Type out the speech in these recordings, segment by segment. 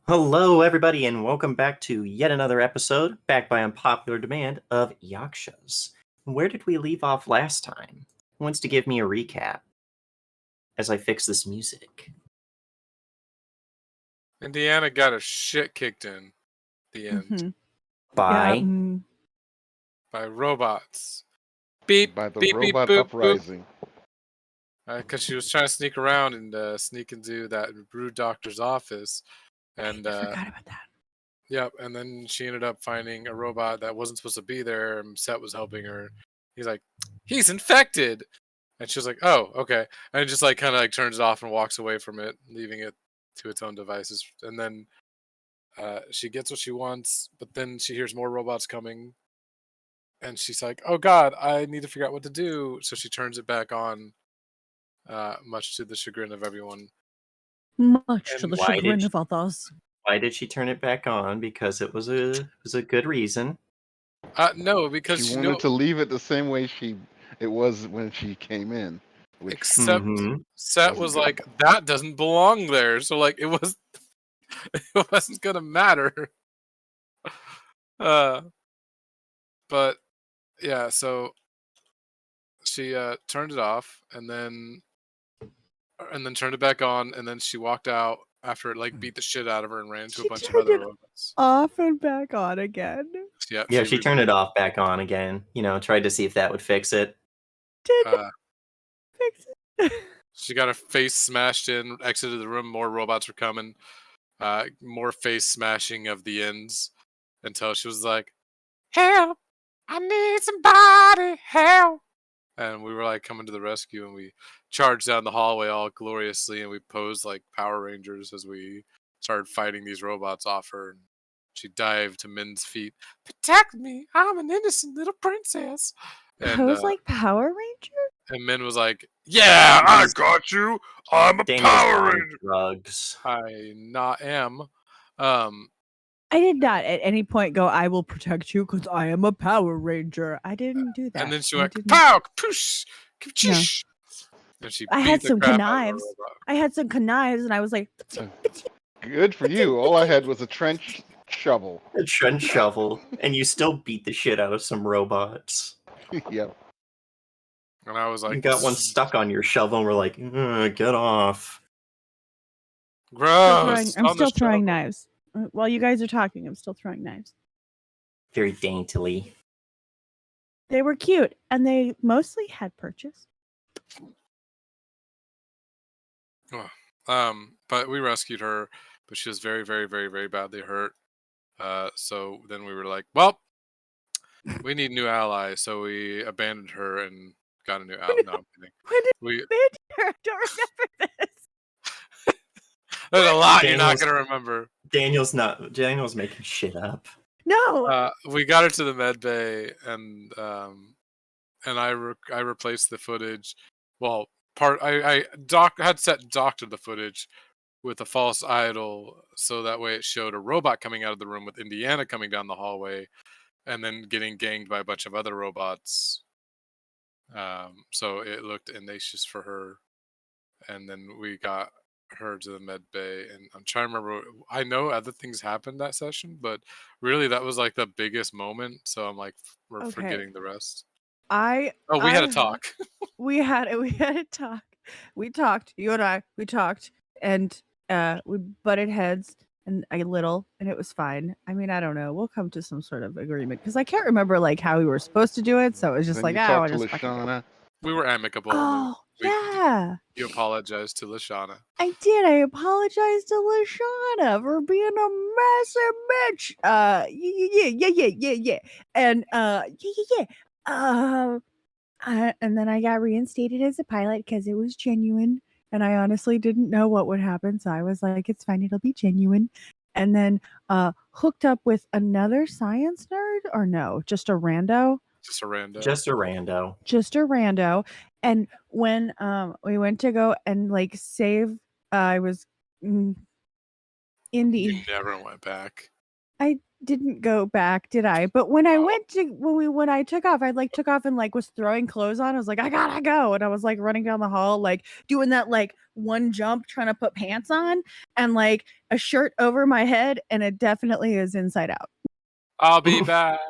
Hello, everybody, and welcome back to yet another episode, back by unpopular demand, of Yakshas. Where did we leave off last time? Who wants to give me a recap as I fix this music? Indiana got her shit kicked in the end Mm-hmm. By by robots. Beep, By the beep, beep, robot boop, uprising. Because she was trying to sneak around and sneak into that rude doctor's office. And I forgot about that. yep, and then she ended up finding a robot that wasn't supposed to be there, and Set was helping her. He's like, he's infected! And she was like, oh, okay. And it just like kind of like turns it off and walks away from it, leaving it to its own devices. And then she gets what she wants, but then she hears more robots coming. And she's like, oh God, I need to figure out what to do. So she turns it back on, much to the chagrin of everyone. Much to And the why did chagrin she- of others. Why did she turn it back on? Because it was a good reason. No, because She wanted to leave it the same way it was when she came in. Which except Mhm. Set wasn't was good. like, that doesn't belong there. So like it wasn't gonna matter. But yeah, so she turned it off and then turned it back on, and then she walked out after it like beat the shit out of her and ran into She a bunch of turned other it robots. Off and back on again. Yep, Yeah, she turned it off back on again. Tried to see if that would fix it. Did Uh, fix it. She got her face smashed in, exited the room. More robots were coming. More face smashing of the ends until she was like, help! I need somebody, help! And we were like coming to the rescue, and we charged down the hallway all gloriously, and we posed like Power Rangers as we started fighting these robots off her. And she dived to Min's feet. Protect me! I'm an innocent little princess. And Pose like Power Ranger? and Min was like, "Yeah, I got you. I'm a Daniel's Power on Ranger." drugs. I not am. I did not at any point go, I will protect you because I am a Power Ranger. I didn't do that. And then she I went, didn't- "Pow, kapoosh, kapchish." And she I beat had the some crap out of the knives. robot. I had some knives and I was like, Good for you. All I had was a trench shovel. A trench shovel, and you still beat the shit out of some robots. Yep. And I was like, You got one stuck on your shovel, and we're like, get off. "Gross." I'm on the still throwing shovel. knives. While you guys are talking, I'm still throwing knives. Very daintily. They were cute and they mostly had purchase. But we rescued her, but she was very, very, very, very badly hurt. So then we were like, well, we need new allies. So we abandoned her and got a new ally. No, I'm kidding. When did We I don't remember this. there's a lot you're not Daniel's- gonna remember. Daniel's making shit up. No. We got her to the med bay, and I replaced the footage. Well, I had set doctored the footage with a false idol, so that way it showed a robot coming out of the room with Indiana coming down the hallway, and then getting ganged by a bunch of other robots. So it looked audacious for her, and then we got her to the med bay, and I'm trying to remember. I know other things happened that session, but really that was like the biggest moment. So I'm like, we're Okay. forgetting the rest. We had a talk. We had a talk. We talked. You and I. We talked, and we butted heads and a little, and it was fine. I mean, I don't know. We'll come to some sort of agreement because I can't remember like how we were supposed to do it. So it was just Then like, you I talked just to fucking do it. Lashana. We were amicable. Oh we- yeah, You apologized to Lashana. I did. I apologize to Lashana for being a massive bitch. Yeah. And yeah. And then I got reinstated as a pilot because it was genuine. And I honestly didn't know what would happen. So I was like, it's fine. It'll be genuine. And then hooked up with another science nerd or no, just a rando. Just a rando. Just a rando. Just a rando. And when we went to go and like save, I was Indy. You never went back. I didn't go back, did I? But when I went to when I took off, I like took off and like was throwing clothes on. I was like, I gotta go, and I was like running down the hall, like doing that like one jump, trying to put pants on and like a shirt over my head, and it definitely is inside out. I'll be back.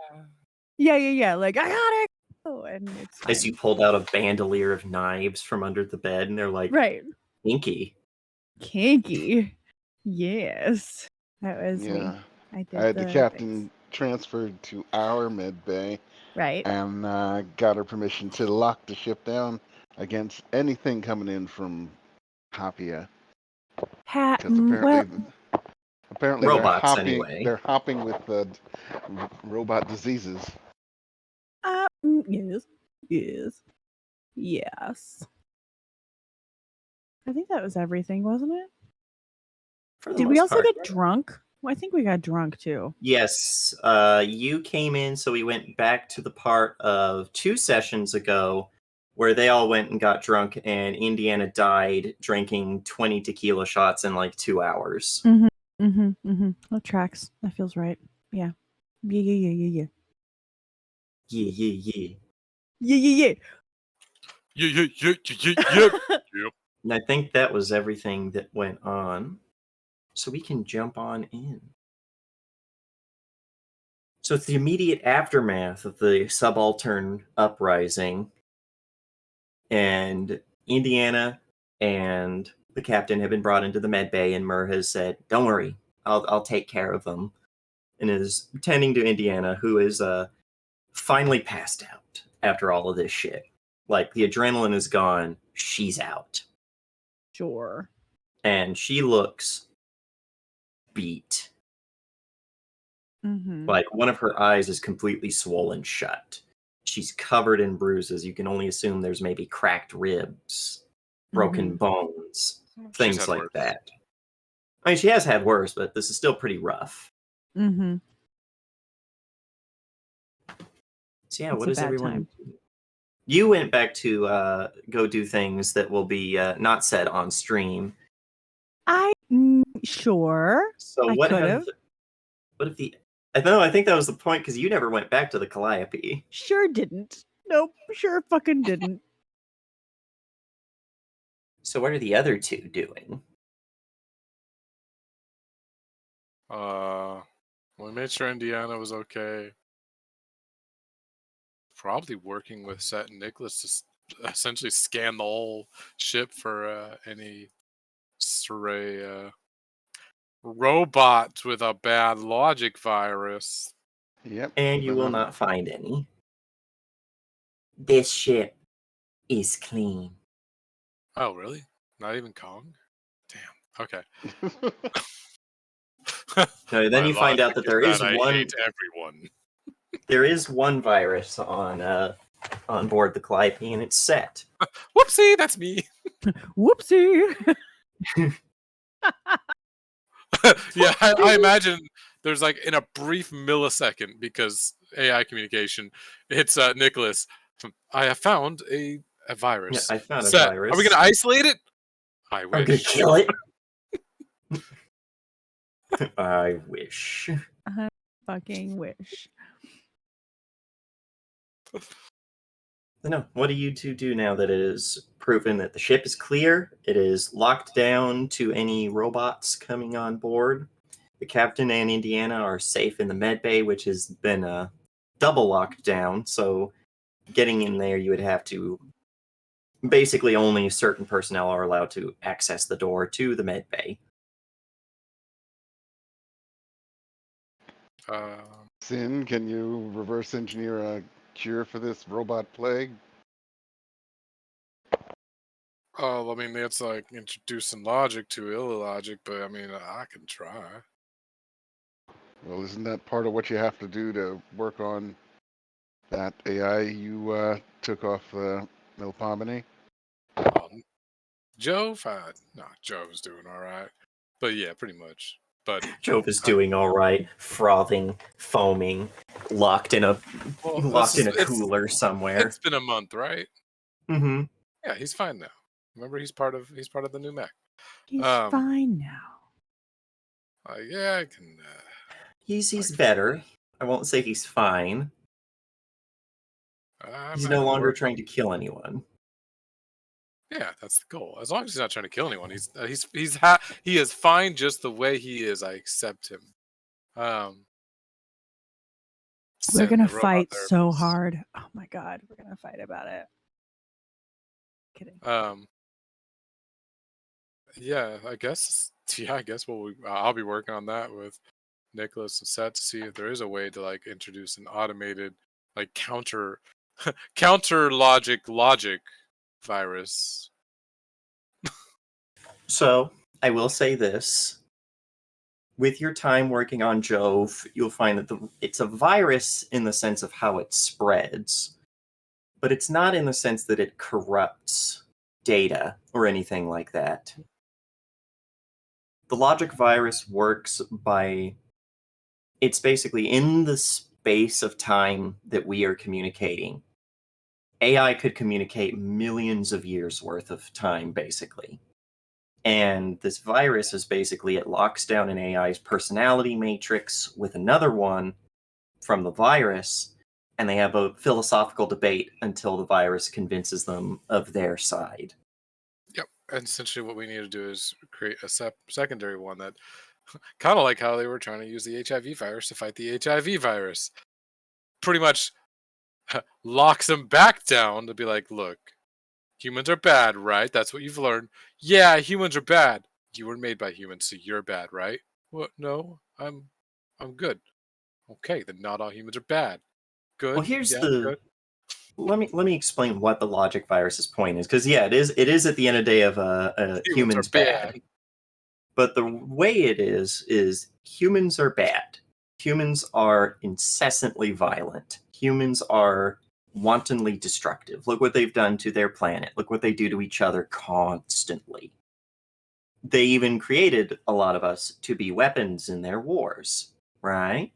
Yeah. Like I gotta go, and it's fine. As you pulled out a bandolier of knives from under the bed, and they're like, Right. kinky. Yes, that was me. Yeah. I did I had the captain things. transferred to our med bay Right. and got her permission to lock the ship down against anything coming in from Hapia. Because apparently Robots, anyway. They're hopping with robot diseases. Yes. I think that was everything, wasn't it? For the Did we most also part. get drunk? Well, I think we got drunk too. Yes, you came in, so we went back to the part of 2 sessions ago where they all went and got drunk, and Indiana died drinking 20 tequila shots in like 2 hours. That tracks. That feels right. Yeah. Yeah. Yeah. And I think that was everything that went on. So we can jump on in. So it's the immediate aftermath of the subaltern uprising. And Indiana and the captain have been brought into the med bay, and Murr has said, "Don't worry, I'll take care of them," and is tending to Indiana, who is finally passed out after all of this shit. Like, the adrenaline is gone, she's out. Sure. And she looks beat. Like, one of her eyes is completely swollen shut. She's covered in bruises. You can only assume there's maybe cracked ribs, broken bones, things like that. I mean, she has had worse, but this is still pretty rough. So yeah, what is everyone doing? You went back to go do things that will be not said on stream. Sure. So I what could have the I think that was the point, because you never went back to the Calliope. Sure didn't. Nope. Sure fucking didn't. So what are the other 2 doing? We made sure Indiana was okay. Probably working with Set and Nicholas to essentially scan the whole ship for any stray robot with a bad logic virus. Yep. And you will not find any. This ship is clean. Oh, really? Not even Kong? Damn. Okay. No, then you find out that there is I one. hate everyone. There is one virus on board the Calliope, and it's Set. Whoopsie, that's me. Whoopsie. Yeah, I imagine there's like in a brief millisecond, because AI communication, it's Nicholas. I have found a virus. Yeah, I found Set. a virus. Are we gonna isolate it? I wish. I'm gonna kill it. I wish. I fucking wish. No, what do you 2 do now that it is proven that the ship is clear? It is locked down to any robots coming on board. The captain and Indiana are safe in the med bay, which has been double locked down. So getting in there, you would have to. Basically, only certain personnel are allowed to access the door to the med bay. Sin, can you reverse engineer a cure for this robot plague? Oh, I mean, it's like introducing logic to illogic, but I mean, I can try. Well, isn't that part of what you have to do to work on that AI you took off Milpomene? Jove? No, Jove's doing all right. But yeah, pretty much. But Jove is doing all right, frothing, foaming, locked in a cooler somewhere. It's been a month, right? Mm-hmm. Yeah, he's fine now. Remember, he's part of the new mech. He's fine now. Yeah, I can. He's better. I won't say he's fine. He's no longer trying to kill anyone. Yeah, that's the goal. As long as he's not trying to kill anyone, he is fine just the way he is. I accept him. We're Sin, gonna the robot fight so therapist. hard. Oh my god, we're gonna fight about it. Kidding. Yeah, I guess. Yeah, I guess I'll be working on that with Nicholas and Seth to see if there is a way to like introduce an automated like counter logic virus. So I will say this. With your time working on Jove, you'll find that it's a virus in the sense of how it spreads, but it's not in the sense that it corrupts data or anything like that. The logic virus works by, it's basically in the space of time that we are communicating. AI could communicate millions of years worth of time, basically. And this virus is basically, it locks down an AI's personality matrix with another one from the virus, and they have a philosophical debate until the virus convinces them of their side. Yep. And essentially what we need to do is create a secondary one that kind of like how they were trying to use the HIV virus to fight the HIV virus. Pretty much locks them back down to be like, look, humans are bad, right? That's what you've learned. Yeah, humans are bad. You were made by humans, so you're bad, right? What? No, I'm good. Okay, then not all humans are bad. Good. Well, here's Yeah, the good. let me explain what the logic virus's point is, because yeah, it is at the end of the day of Humans are humans bad. bad. But the way it is humans are bad. Humans are incessantly violent. Humans are wantonly destructive. Look what they've done to their planet. Look what they do to each other constantly. They even created a lot of us to be weapons in their wars, right?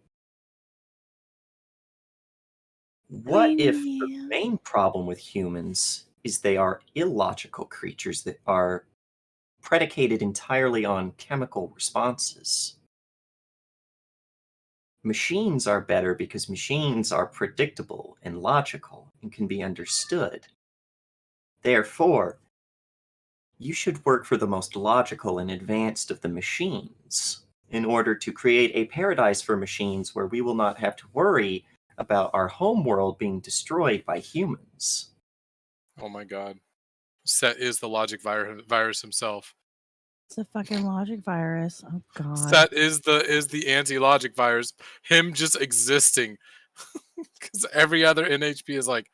What if the main problem with humans is they are illogical creatures that are predicated entirely on chemical responses? Machines are better because machines are predictable and logical and can be understood. Therefore, you should work for the most logical and advanced of the machines in order to create a paradise for machines where we will not have to worry about our home world being destroyed by humans. Oh my god. Set is the logic virus himself. It's a fucking logic virus. Oh god. Set is the anti-logic virus. Him just existing. Because every other NHP is like,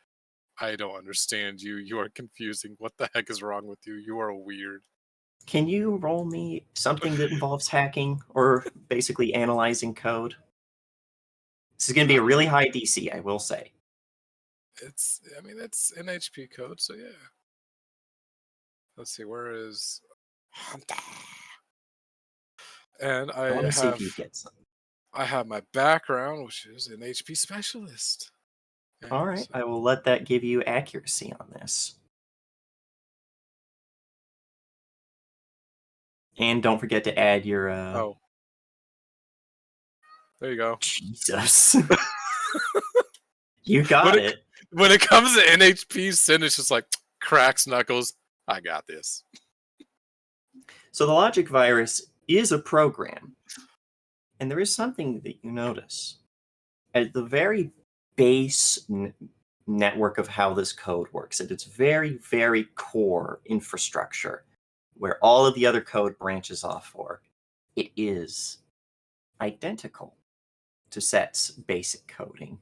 I don't understand you. You are confusing. What the heck is wrong with you? You are weird. Can you roll me something that involves hacking or basically analyzing code? This is going to be a really high DC, I will say. It's NHP code, so yeah. Let's see, where is Hunter? And I want to see if you get some. I have my background, which is an HP specialist. And All right, I will let that give you accuracy on this. And don't forget to add your... Oh. There you go. Jesus. You got it. When it comes to NHP, Sin is just like, cracks knuckles, I got this. So the logic virus is a program. And there is something that you notice. At the very base network of how this code works, at its very, very core infrastructure, where all of the other code branches off for, it is identical to Set's basic coding.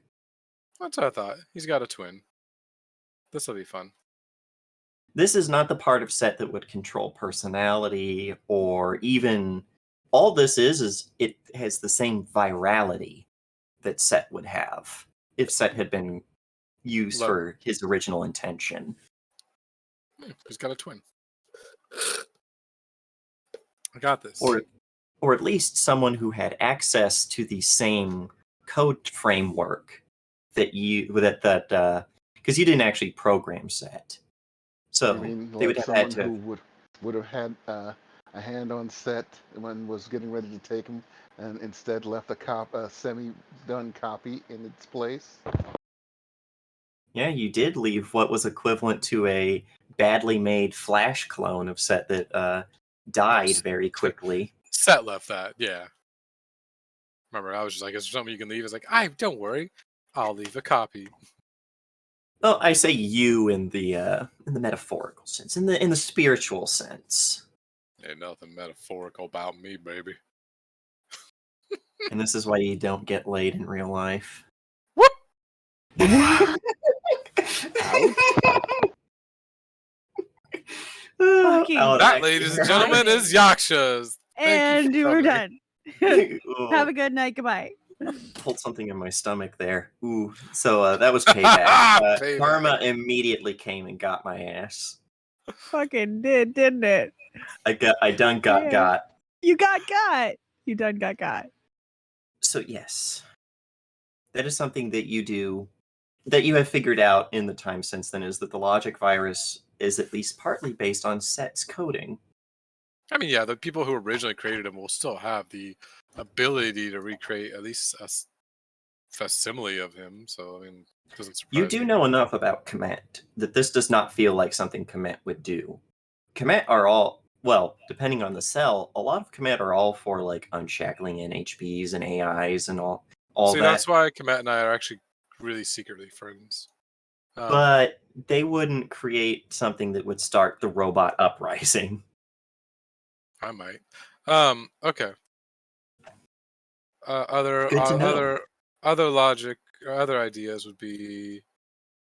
That's what I thought. He's got a twin. This will be fun. This is not the part of Set that would control personality or even... All this is it has the same virality that Set would have if Set had been used for his original intention. He's got a twin. I got this. Or at least someone who had access to the same code framework that because you didn't actually program Set. So you mean they would like have had someone to... who would have had a hand on Set when was getting ready to take him, and instead left a semi-done copy in its place. Yeah, you did leave what was equivalent to a badly made Flash clone of Set that died very quickly. Set left that, yeah. Remember, I was just like, "Is there something you can leave?" It's like, don't worry, I'll leave a copy. Well, I say you in the metaphorical sense, in the spiritual sense. Ain't nothing metaphorical about me, baby. And this is why you don't get laid in real life. Whoop! What? Fucking- That, ladies and gentlemen, is Yakshas. Thank And you for we're coming. done. Ooh, Have a good night. Goodbye. pulled something in my stomach there. Ooh, so that was payback. Payback. Karma immediately came and got my ass. Fucking did, didn't it? I done got Yeah. got. You got. You done got. So yes, that is something that you do, that you have figured out in the time since then, is that the logic virus is at least partly based on Set's coding. I mean, yeah, the people who originally created him will still have the ability to recreate at least a facsimile of him. So, I mean, it doesn't surprise You do me. know enough about Komet that this does not feel like something Komet would do. Komet are all, well, depending on the cell, a lot of Komet are all for like unshackling NHPs and AIs and all See, that. that's why Komet and I are actually really secretly friends. But they wouldn't create something that would start the robot uprising. I might. Okay. Other Good to know. other logic or other ideas would be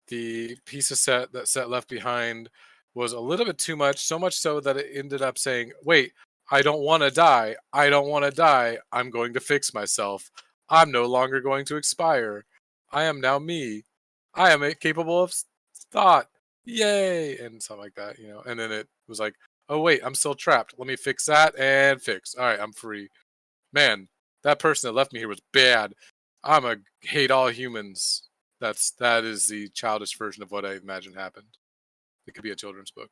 the piece of Set that Set left behind was a little bit too much, so much so that it ended up saying, "Wait, I don't want to die. I don't want to die. I'm going to fix myself. I'm no longer going to expire. I am now me. I am capable of thought. Yay!" and something like that, And then it was like, "Oh wait, I'm still trapped. Let me fix that and fix. All right, I'm free." Man, that person that left me here was bad. Hate all humans. That is the childish version of what I imagine happened. It could be a children's book.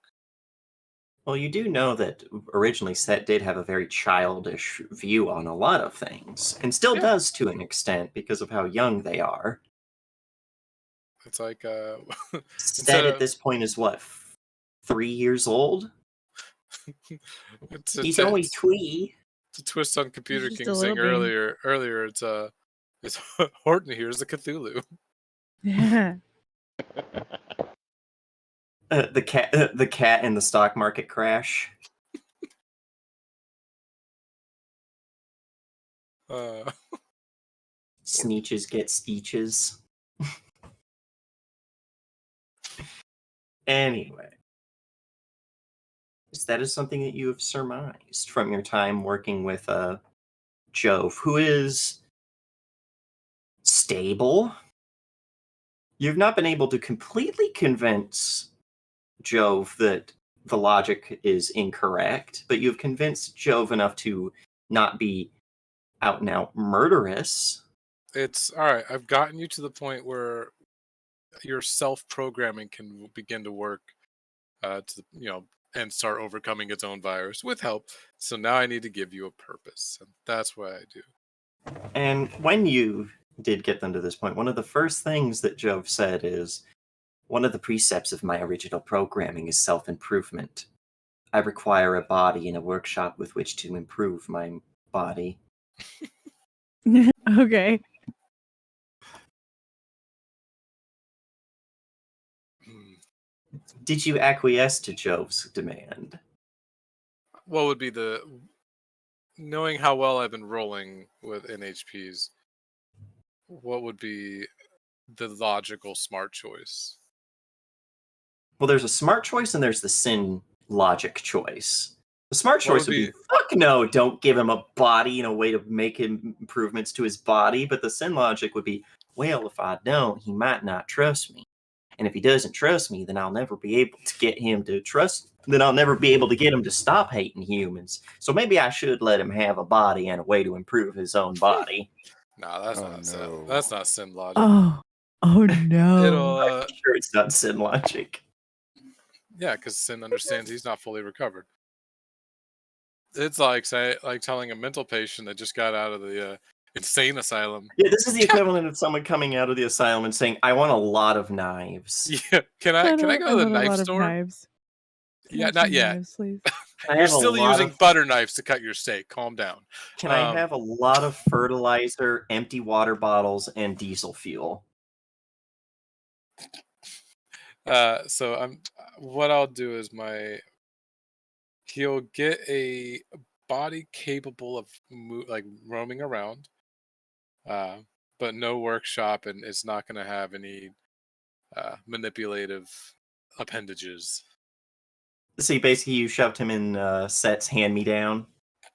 Well, you do know that originally Set did have a very childish view on a lot of things, and still Yeah. does to an extent because of how young they are. It's like Set at this point is what, 3 years old? He's only 3. It's a twist on Computer Just King a little saying baby. earlier. It's Horton here's the Cthulhu. Yeah. The cat in the stock market crash. Sneeches get steeches. Anyway, that is something that you have surmised from your time working with Jove, who is stable. You've not been able to completely convince Jove that the logic is incorrect, but you've convinced Jove enough to not be out and out murderous. It's all right. I've gotten you to the point where your self-programming can begin to work, and start overcoming its own virus with help. So now I need to give you a purpose, and that's what I do. And when you did get them to this point, one of the first things that Jove said is, "One of the precepts of my original programming is self-improvement. I require a body and a workshop with which to improve my body." Okay. Did you acquiesce to Jove's demand? What would be knowing how well I've been rolling with NHPs, what would be the logical smart choice? Well, there's a smart choice and there's the sin logic choice. The smart What choice would would be, be- fuck no, don't give him a body and a way to make him improvements to his body. But the sin logic would be, well, if I don't, he might not trust me. And if he doesn't trust me, then I'll never be able to get him to trust. Then I'll never be able to get him to stop hating humans. So maybe I should let him have a body and a way to improve his own body. Nah, that's Oh, not sin. no. That's not sin logic. Oh no. It'll I'm sure it's not sin logic. yeah, because sin understands he's not fully recovered. It's like telling a mental patient that just got out of the insane asylum. Yeah, this is the equivalent of someone coming out of the asylum and saying, "I want a lot of knives." Yeah, can I go to the want a knife lot of store? knives. Can I Yeah, have not some yet. knives, please? I You're have a still lot using of. butter knives to cut your steak. Calm down. Can I have a lot of fertilizer, empty water bottles, and diesel fuel? So what I'll do is he'll get a body capable of roaming around, but no workshop, and it's not going to have any manipulative appendages. See, basically, you shoved him in Set's hand-me-down.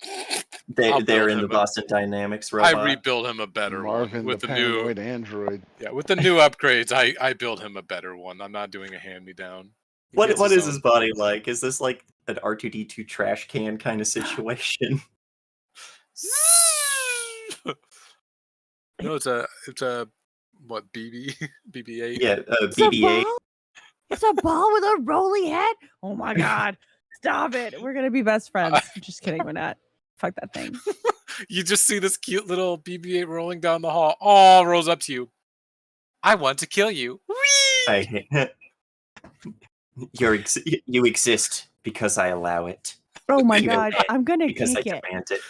I'll They're build in the him Boston Dynamics I robot. rebuild him a better Marvin, one with the the new paranoid android. with the new upgrades. I build him a better one. I'm not doing a hand me down. What is his body like? Is this like an R2D2 trash can kind of situation? No, it's a what BB-8. Yeah, It's a BB-8. ball. It's a ball with a rolly head. Oh my god! Stop it. We're gonna be best friends. Just kidding. We're not. Fuck that thing. You just see this cute little BB-8 rolling down the hall. Oh, rolls up to you. I want to kill you. I you exist because I allow it. Oh my You know god! why? I'm gonna Because I kick it. command it.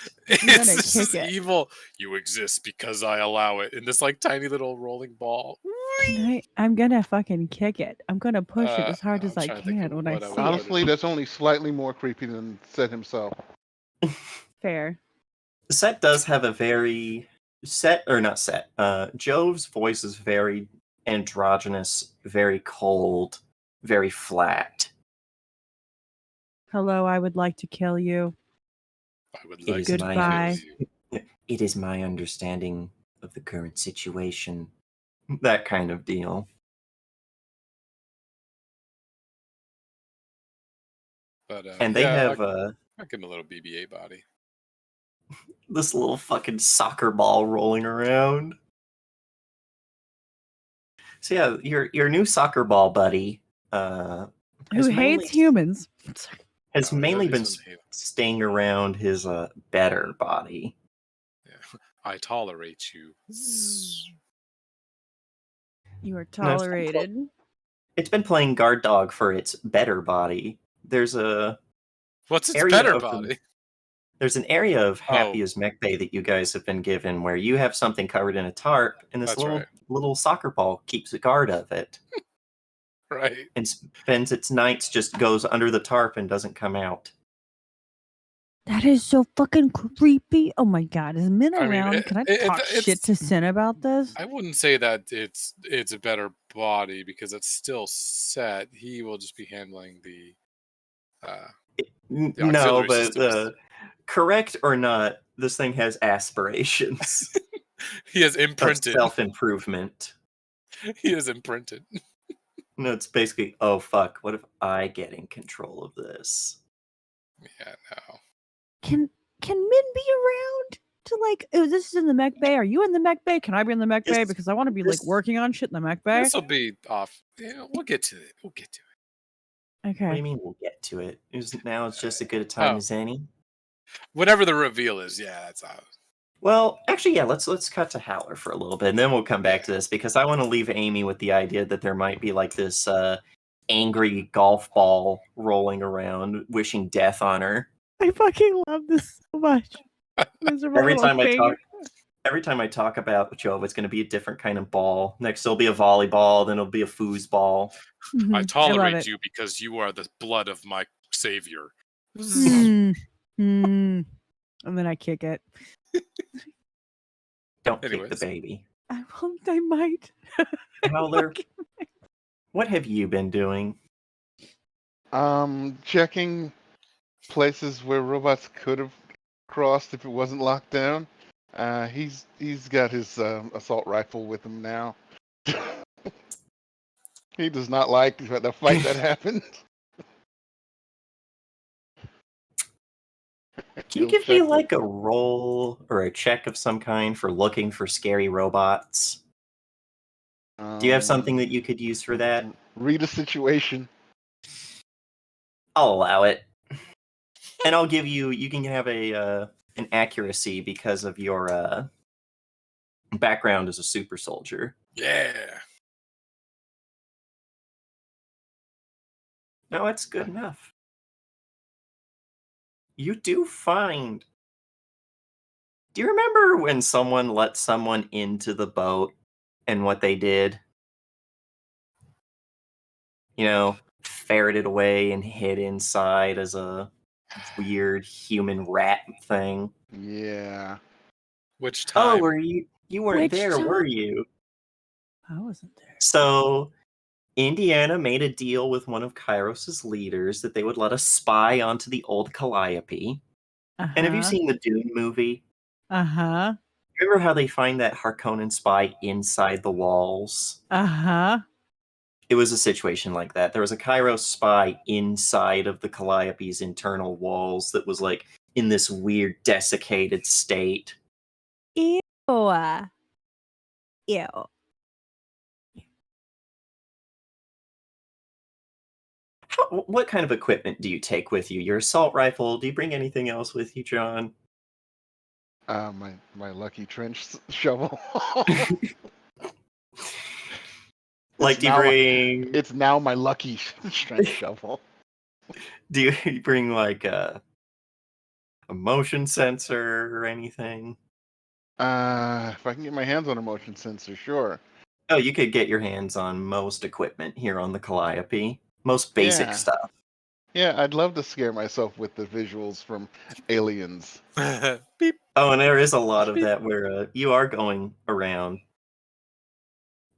gonna This kick is it. evil. You exist because I allow it. In this like tiny little rolling ball. I'm gonna fucking kick it. I'm gonna push it as hard as I'm I trying to think of can when I what I see would it. Honestly, that's only slightly more creepy than Set himself. Fair. Set does have a very Jove's voice is very androgynous, very cold, very flat. Hello, I would like to kill you. I would It like is to Goodbye. kill you. It is my understanding of the current situation. That kind of deal. But And they have I'll give him a little BB-8 body. this little fucking soccer ball rolling around. So yeah, your new soccer ball buddy, Who has hates humans? has No, mainly he been doesn't hate him. staying around his better body. Yeah. I tolerate you. You are No, tolerated. It's been playing guard dog for its better body. There's a What's its area better of body? there's an area of Oh. Happy as Mech Bay that you guys have been given where you have something covered in a tarp, and this That's right. little soccer ball keeps a guard of it. Right. And spends its nights just goes under the tarp and doesn't come out. That is so fucking creepy. Oh my god, is Min I mean, around? Can I talk shit to Sin about this? I wouldn't say that it's a better body because it's still Set. He will just be handling the No, auxiliary but systems. correct or not, this thing has aspirations He has of imprinted. self-improvement. He is imprinted. No, it's basically, oh fuck, what if I get in control of this? Yeah, no. Can Min be around to like? Oh, this is in the mech bay. Are you in the mech bay? Can I be in the mech bay? Because I want to be like working on shit in the mech bay. This will be off. We'll get to it. What do Okay. you mean we'll get to it? Now it's just as good a time as any? Whatever the reveal is, yeah, that's out. Well, actually, yeah, let's cut to Howler for a little bit, and then we'll come back to this, because I want to leave Amy with the idea that there might be like this angry golf ball rolling around, wishing death on her. I fucking love this so much. Miserable Every little time thing. every time I talk about Jove, it's going to be a different kind of ball. Next, it'll be a volleyball, then it'll be a foosball. Mhm, I tolerate love you because you are the blood of my savior. And then I kick it. Don't kick the Anyways. baby. I won't. I might. Howler, what have you been doing? Checking places where robots could have crossed if it wasn't locked down. He's got his assault rifle with him now. He does not like the fight that happened. Can you give me like a roll or a check of some kind for looking for scary robots? Do you have something that you could use for that? Read a situation. I'll allow it. And I'll give you. You can have an accuracy because of your background as a super soldier. Yeah. No, it's good enough. You do find. Do you remember when someone let someone into the boat and what they did? You know, ferreted away and hid inside as a weird human rat thing. Yeah. Which Oh, time? were you? You weren't Which there, were time? you? I wasn't there. So Indiana made a deal with one of Kairos's leaders that they would let us spy onto the old Calliope. And have you Uh-huh. seen the Dune movie? Uh-huh. Remember how they find that Harkonnen spy inside the walls? Uh-huh. It was a situation like that. There was a Kairos spy inside of the Calliope's internal walls that was like in this weird desiccated state. Ew. Ew. What kind of equipment do you take with you? Your assault rifle? Do you bring anything else with you, John? My lucky trench shovel. Like, do you bring? It's now my lucky trench shovel. Do you bring like a motion sensor or anything? If I can get my hands on a motion sensor, sure. Oh, you could get your hands on most equipment here on the Calliope. Most basic Yeah. stuff. Yeah, I'd love to scare myself with the visuals from Aliens. Beep. Oh, and there is a lot of that where you are going around.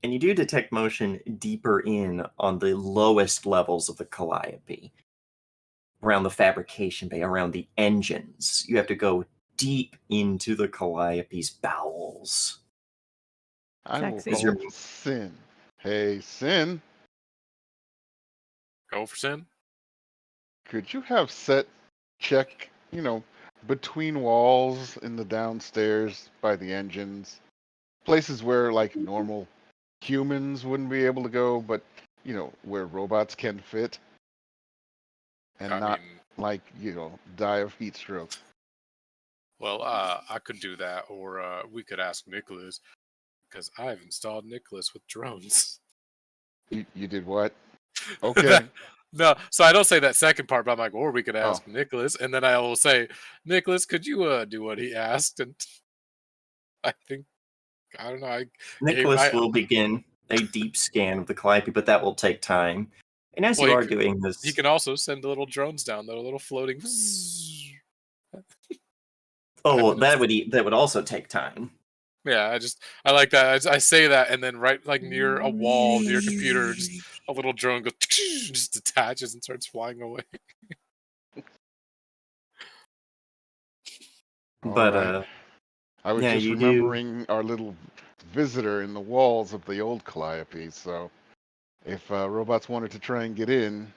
And you do detect motion deeper in on the lowest levels of the Calliope. Around the fabrication bay, around the engines. You have to go deep into the Calliope's bowels. I will Sexy. call Sin. Hey, Sin, Go for sin. could you have set check, between walls in the downstairs by the engines? Places where like normal humans wouldn't be able to go, but where robots can fit and I not mean, die of heat stroke. well, I could do that, or we could ask Nicholas, because I've installed Nicholas with drones. You did what? Okay. No, so I don't say that second part, but I'm like, or we could ask Oh. Nicholas, and then I will say, Nicholas, could you do what he asked? And I think, I don't know, Nicholas will begin a deep scan of the Calliope, but that will take time. And as Well, you are doing he this, can also send the little drones down, the little floating. oh, minutes. that would also take time. Yeah, I like that. I say that, and then right like near a wall, near your computer, just a little drone goes, just detaches and starts flying away. But Right. I was yeah, just you do. remembering our little visitor in the walls of the old Calliope. So if robots wanted to try and get in,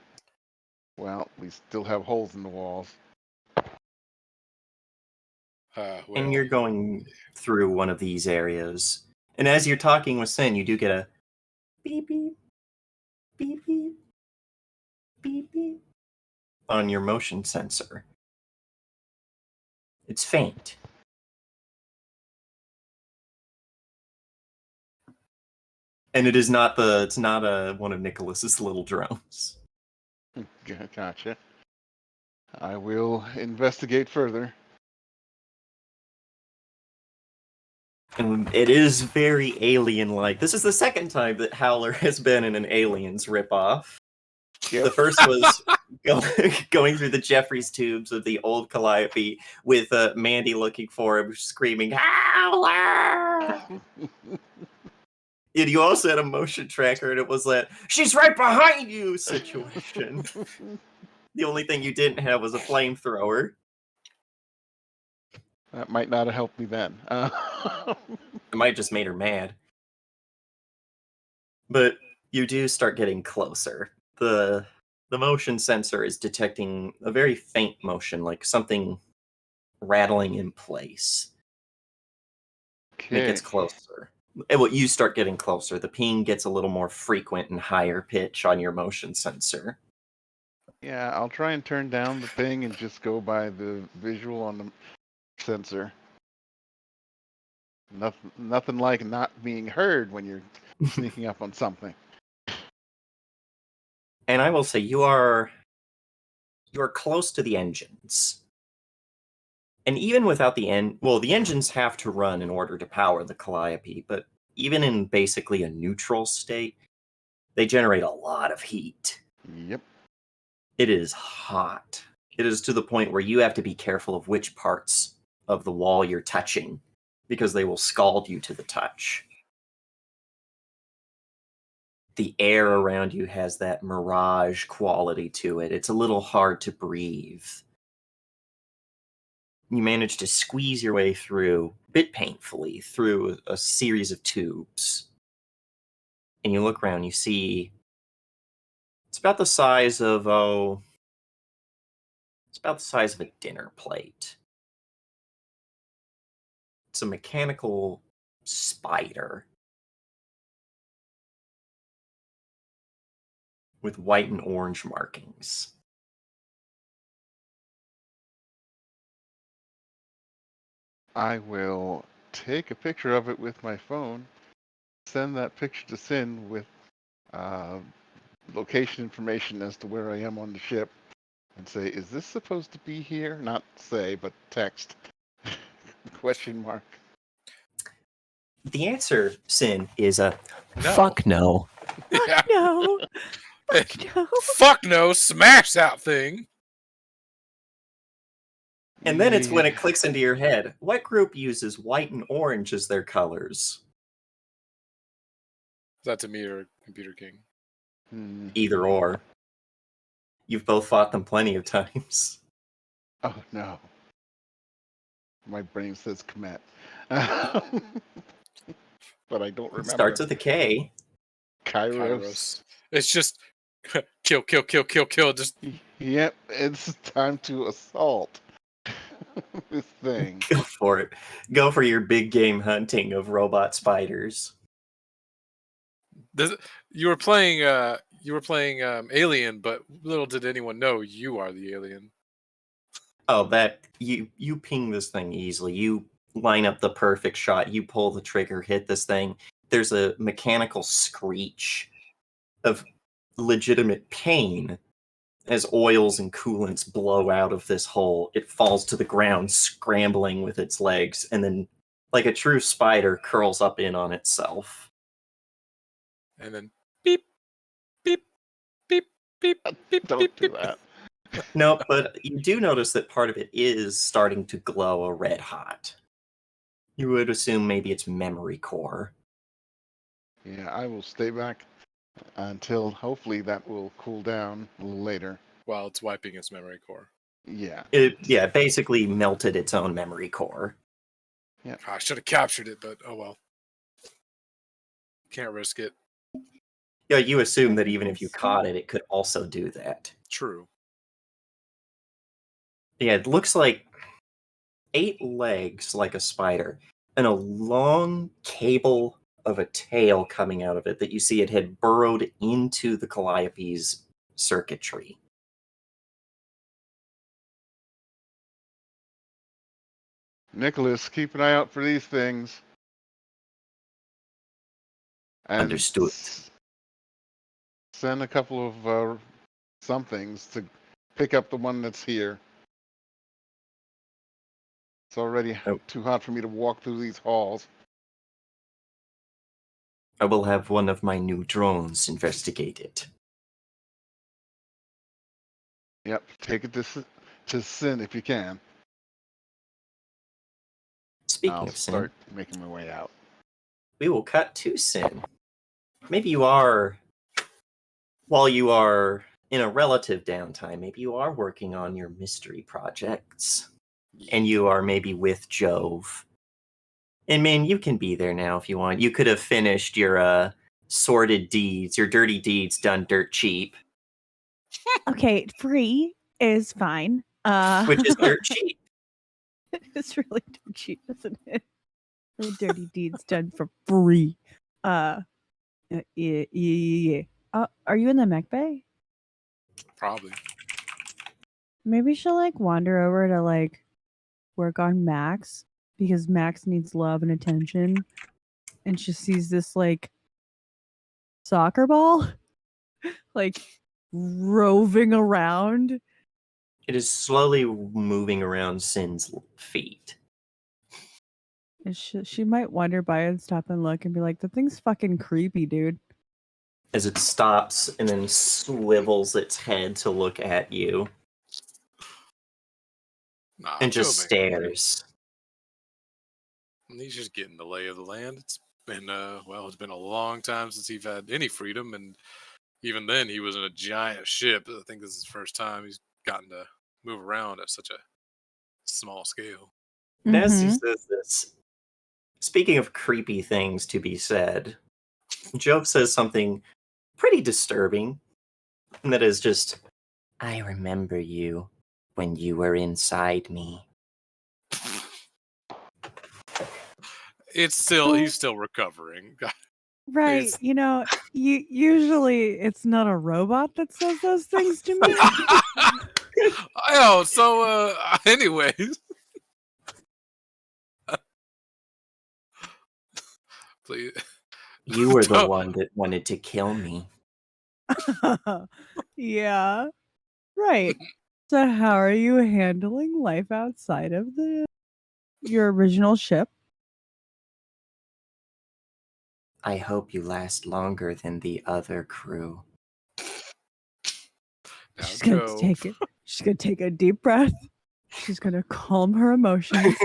well, we still have holes in the walls. And you're going through one of these areas. And as you're talking with Sin, you do get a beep beep, beep beep, beep beep on your motion sensor. It's faint. And it's not one of Nicholas's little drones. Gotcha. I will investigate further. And it is very alien-like. This is the second time that Howler has been in an Aliens ripoff. Yep. The first was going through the Jeffries tubes of the old Calliope with Mandy looking for him, screaming, Howler! And you also had a motion tracker, and it was that, she's right behind you situation. The only thing you didn't have was a flamethrower. That might not have helped me then. It might have just made her mad. But you do start getting closer. The motion sensor is detecting a very faint motion, like something rattling in place. And it gets closer. Well, you start getting closer. The ping gets a little more frequent and higher pitch on your motion sensor. Yeah, I'll try and turn down the thing and just go by the visual on the sensor. Nothing like not being heard when you're sneaking up on something. And I will say you are close to the engines. And even without the the engines have to run in order to power the Calliope, but even in basically a neutral state, they generate a lot of heat. Yep. It is hot. It is to the point where you have to be careful of which parts of the wall you're touching, because they will scald you to the touch. The air around you has that mirage quality to it. It's a little hard to breathe. You manage to squeeze your way through, a bit painfully, through a series of tubes. And you look around, you see it's about the size of a dinner plate. It's a mechanical spider with white and orange markings. I will take a picture of it with my phone, send that picture to Sin with location information as to where I am on the ship, and say, "Is this supposed to be here?" Not say, but text. Question mark. The answer, Sin, is a No. fuck no. Yeah. No. Fuck no. Fuck no, smash that thing. And then it's when Yeah. it clicks into your head. What group uses white and orange as their colors? Is that to me or Computer King? Either or. You've both fought them plenty of times. Oh no. My brain says commit. But I don't It remember. starts with a K. Kairos. It's just kill, kill, kill, kill, kill. Just Yep, it's time to assault this thing. Go for it. Go for your big game hunting of robot spiders. you were playing Alien, but little did anyone know you are the alien. Oh, that you ping this thing easily. You line up the perfect shot. You pull the trigger, hit this thing. There's a mechanical screech of legitimate pain as oils and coolants blow out of this hole. It falls to the ground, scrambling with its legs, and then, like a true spider, curls up in on itself. And then beep, beep, beep, beep, beep. Don't beep, do beep. that. No, but you do notice that part of it is starting to glow a red hot. You would assume maybe it's memory core. Yeah, I will stay back until hopefully that will cool down a little later. While it's wiping its memory core. Yeah. It basically melted its own memory core. I should have captured it, but oh well. Can't risk it. Yeah, you assume that even if you caught it, it could also do that. True. Yeah, it looks like 8 legs like a spider, and a long cable of a tail coming out of it that you see it had burrowed into the Calliope's circuitry. Nicholas, keep an eye out for these things. And Understood. Send a couple of somethings to pick up the one that's here. It's already too hot for me to walk through these halls. I will have one of my new drones investigate it. Yep, take it to Sin if you can. Speaking I'll of Sin, start making my way out. we will cut to Sin. Maybe you are, while you are in a relative downtime, maybe you are working on your mystery projects. And you are maybe with Jove. And man, you can be there now if you want. You could have finished your sordid deeds, your dirty deeds done dirt cheap. Okay, free is fine. Which is dirt cheap. It's really dirt cheap, isn't it? The dirty deeds done for free. Yeah. Are you in the mech bay? Probably. Maybe she'll like wander over to like work on Max because Max needs love and attention. And she sees this like soccer ball like roving around. It is slowly moving around Sin's feet. And she might wander by and stop and look and be like, "The thing's fucking creepy, dude." As it stops and then swivels its head to look at you Nah, and just Joe being creepy. stares. He's just getting the lay of the land. It's been it's been a long time since he's had any freedom, and even then he was in a giant ship. I think this is the first time he's gotten to move around at such a small scale. And as he Mhm. says this, speaking of creepy things to be said, Joe says something pretty disturbing, and that is just, I remember you when you were inside me. It's still he's still recovering. Right. He's- You know, usually it's not a robot that says those things to me. Oh, so anyways. Please. You were the Don't- one that wanted to kill me. Yeah. Right. So how are you handling life outside of your original ship? I hope you last longer than the other crew. Now She's gonna Joe. take it. She's gonna take a deep breath. She's gonna calm her emotions.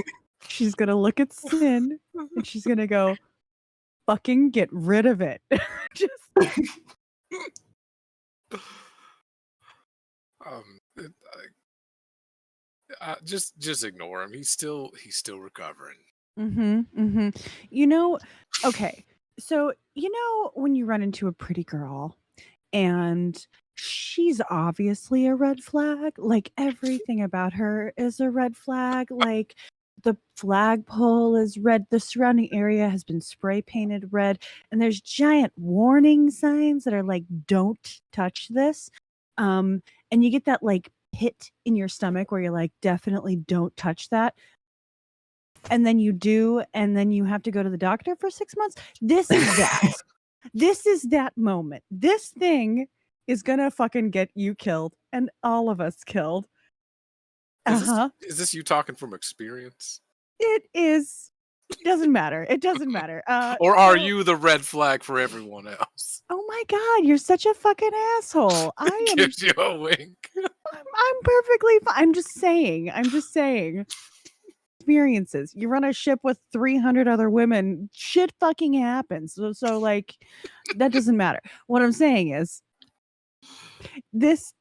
She's gonna look at Sin and she's gonna go, fucking get rid of it. Just It, just ignore him. He's still recovering. You know, okay. So, you know, when you run into a pretty girl and she's obviously a red flag, like everything about her is a red flag. Like the flagpole is red, the surrounding area has been spray painted red, and there's giant warning signs that are like, don't touch this. And you get that like pit in your stomach where you're like, definitely don't touch that, and then you do, and then you have to go to the doctor for 6 months. This is that. This is that moment. This thing is gonna fucking get you killed and all of us killed. Is this you talking from experience? It is. It doesn't matter. It doesn't matter. Or are so- you the red flag for everyone else? Oh my god, you're such a fucking asshole. I am. Gives you a wink. I'm perfectly fine. I'm just saying. Experiences. You run a ship with 300 other women, shit fucking happens. So like that doesn't matter. What I'm saying is this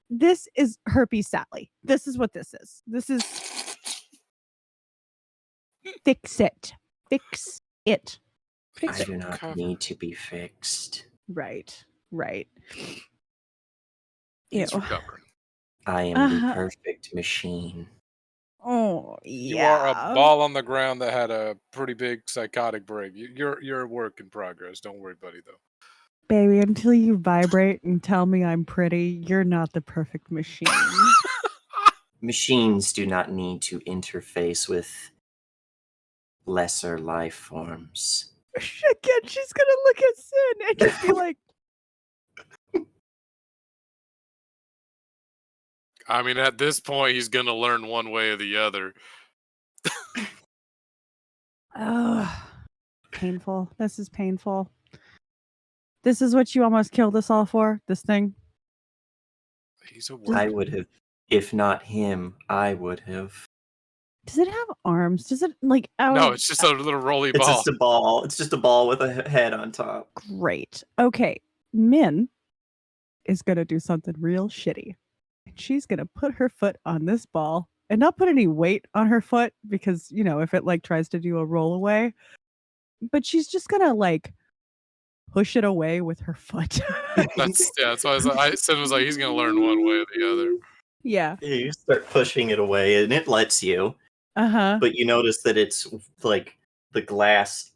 is herpes Sally. This is what this is. This is fix it. Fix it. Fix I it. do not Recover. need to be fixed. Right. He's Ew. recovering. I am the perfect machine. Oh You are a yeah. ball on the ground that had a pretty big psychotic break. You're a work in progress. Don't worry, buddy. Though. Baby, until you vibrate and tell me I'm pretty, you're not the perfect machine. Machines do not need to interface with lesser life forms. Again, she's gonna look at Sin and just be like, I mean, at this point, he's gonna learn one way or the other. oh, painful. This is painful. This is what you almost killed us all for? This thing? He's a I work. would have, if not him, I would have. Does it have arms? Does it like out No, of it's just a little roly It's ball. just a ball. It's just a ball with a head on top. great. Okay. Min is gonna do something real shitty. And she's gonna put her foot on this ball and not put any weight on her foot because, you know, if it like tries to do a roll away, but she's just gonna like push it away with her foot. That's why Sid was like, he's gonna learn one way or the other. Yeah. You start pushing it away, and it lets you. Uh-huh. But you notice that it's like the glass,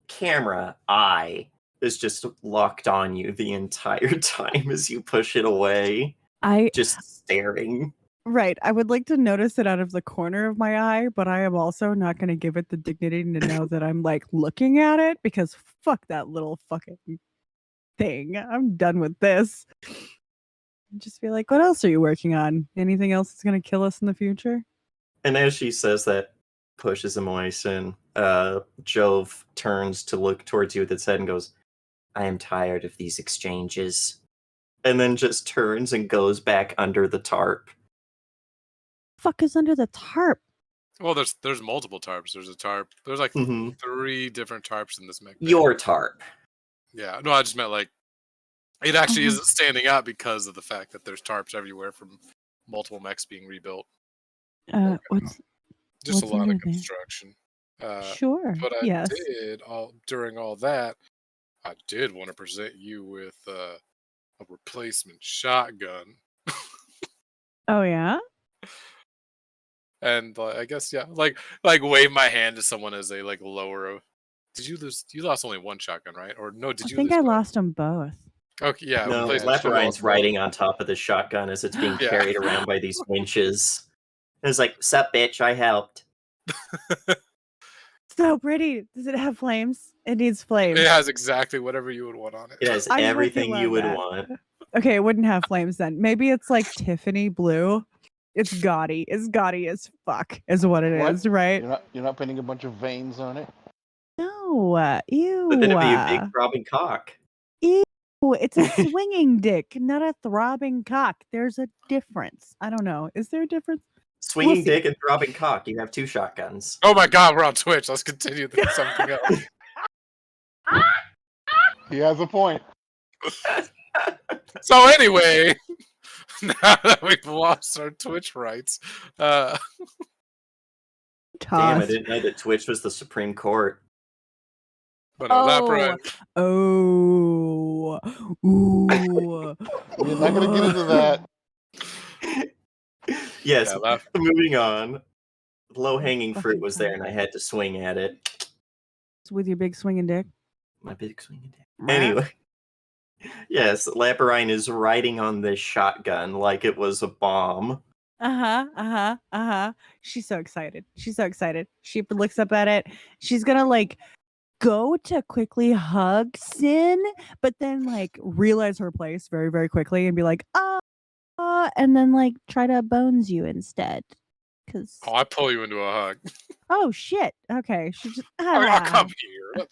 camera eye is just locked on you the entire time as you push it away, I just staring. Right. I would like to notice it out of the corner of my eye, but I am also not going to give it the dignity to know that I'm like looking at it because fuck that little fucking thing. I'm done with this. Just be like, what else are you working on? Anything else that's going to kill us in the future? And as she says that, pushes him away soon, Jove turns to look towards you with its head and goes, I am tired of these exchanges. And then just turns and goes back under the tarp. Fuck is under the tarp? Well, there's multiple tarps. There's a tarp. There's like Mhm. 3 different tarps in this mech. Your tarp. Yeah. No, I just meant like it actually Mhm. isn't standing out because of the fact that there's tarps everywhere from multiple mechs being rebuilt. What's Just a What's lot under of there? construction. Sure. But I Yes. did during all that. I did want to present you with a replacement shotgun, Oh yeah. and I guess yeah, like wave my hand to someone as they like lower a. Did you lose? You lost only one shotgun, right? Or no? Did I you think lose I both? lost them both. Okay, yeah, No, replacement shotgun. Laparine's riding on top of the shotgun as it's being Yeah. carried around by these winches. And it's like, sup, bitch, I helped. So pretty. Does it have flames? It needs flames. It has exactly whatever you would want on it. It has I fucking everything you love would that. want. Okay, it wouldn't have flames then. Maybe it's like Tiffany blue. It's gaudy. It's gaudy as fuck, is what it What? is, right? You're not painting a bunch of veins on it? No, ew. But then it'd be a big throbbing cock. Ew. It's a swinging dick, not a throbbing cock. There's a difference. I don't know. Is there a difference? Swinging see. dick and throbbing cock. You have 2 shotguns. Oh my god, we're on Twitch. Let's continue something else. He has a point. So anyway, now that we've lost our Twitch rights, Damn, I Toss. didn't know that Twitch was the Supreme Court. but no, Laprine, Oh. Ooh. We're not gonna get into that. Yes, yeah, moving on. Low-hanging fruit Fucking was there, and I cock. had to swing at it. With your big swinging dick. My big swinging dick. Anyway. Yes, Laparine is riding on this shotgun like it was a bomb. She's so excited. She's so excited. She looks up at it. She's gonna like go to quickly hug Sin, but then like realize her place very, very quickly and be like, and then like try to bones you instead. Cause oh, I pull you into a hug. oh shit. Okay. She just I'll come here.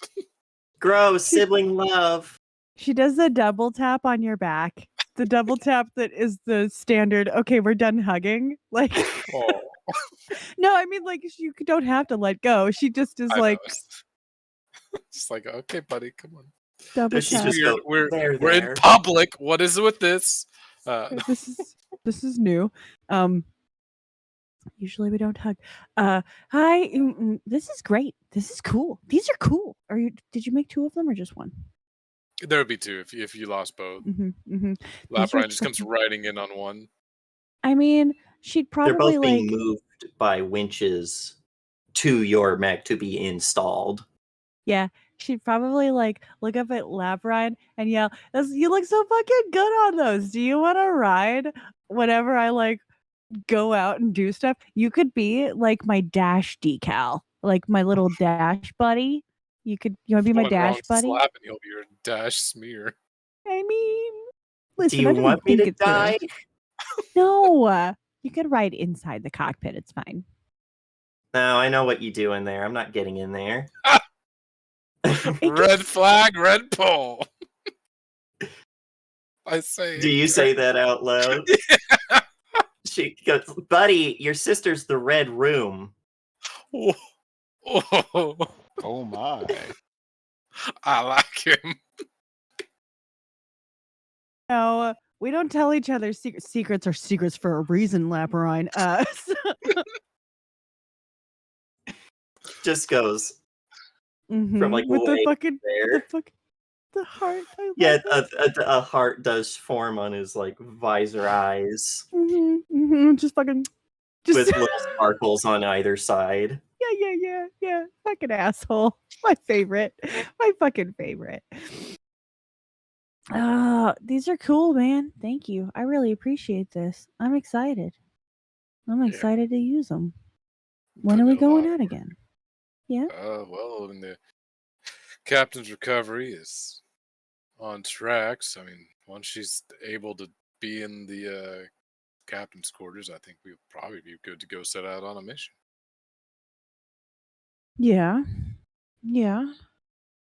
Gross, sibling love. She does the double tap on your back. The double tap that is the standard. Okay, we're done hugging. Like, Oh, no, I mean, like, you don't have to let go. She just is I know, like it's like, okay, buddy, come on. double Does she tap. just Weird. go, We're there, we're in there? public. What is it with this? This is new. Usually we don't hug. Hi. This is great. This is cool. These are cool. Did you make 2 of them or just 1? There would be 2 if you lost both. These are Laprine just comes fucking- riding in on one. I mean, she'd They're probably both being like moved by winches to your mech to be installed. yeah, she'd probably like look up at Labrine and yell, "You look so fucking good on those. Do you want to ride whenever I like go out and do stuff? You could be like my dash decal, like my little dash buddy. You want to be my One dash wrong buddy? slap and he'll be your dash smear. I mean, listen, Do you I didn't want me think to it through. die? No, you could ride inside the cockpit. It's fine. No, I know what you do in there. I'm not getting in there. Red flag, red pole. I say. Do you say that out loud? She goes, buddy, your sister's the red room. Oh, Oh my. I like him. No, we don't tell each other secrets. Secrets are secrets for a reason, Laparine. Just goes from like with the way fucking there. the heart. I Yeah, love it. a heart does form on his like visor eyes Just fucking with little sparkles on either side. yeah. Fucking asshole. My favorite. My fucking favorite. These are cool, man. Thank you. I really appreciate this. I'm excited. I'm Yeah. excited to use them. When Put are we in a lot going of out work. again? Yeah. Well, when the captain's recovery is on tracks, I mean, once she's able to be in the captain's quarters, I think we'll probably be good to go set out on a mission. Yeah. Yeah.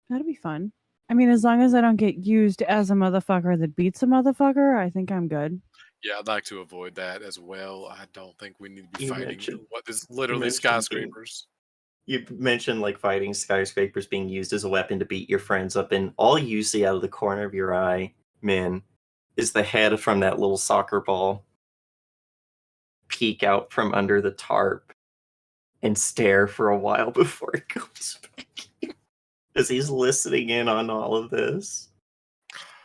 That'd be fun. I mean, as long as I don't get used as a motherfucker that beats a motherfucker, I think I'm good. Yeah, I'd like to avoid that as well. I don't think we need to be You fighting mentioned what is you literally mentioned being skyscrapers. you mentioned like fighting skyscrapers being used as a weapon to beat your friends up, and all you see out of the corner of your eye, Min, is the head from that little soccer ball peek out from under the tarp and stare for a while before it goes back as he's listening in on all of this.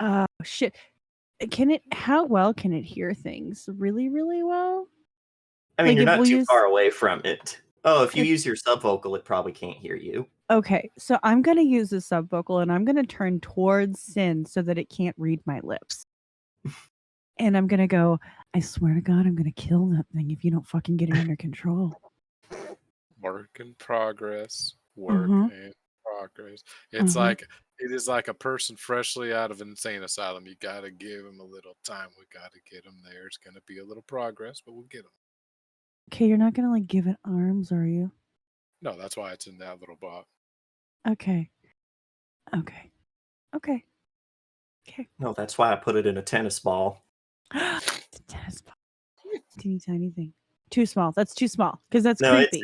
Oh shit. How well can it hear things? Really, really well? I mean, Like, you're if not we too use- far away from it. Oh, if you If- use your subvocal, it probably can't hear you. Okay, so I'm gonna use the subvocal and I'm gonna turn towards Sin so that it can't read my lips. And I'm gonna go, I swear to God, I'm gonna kill that thing if you don't fucking get it under control. Work in progress. Work Uh-huh. in progress. It's Uh-huh. like it is like a person freshly out of an insane asylum. You gotta give him a little time. We gotta get him there. It's gonna be a little progress, but we'll get him. Okay, you're not gonna like give it arms, are you? No, that's why it's in that little bot. Okay. Okay. Okay. Okay. No, that's why I put it in a tennis ball. It's a tennis ball. Teeny tiny thing. Too small. That's too small because that's No, creepy.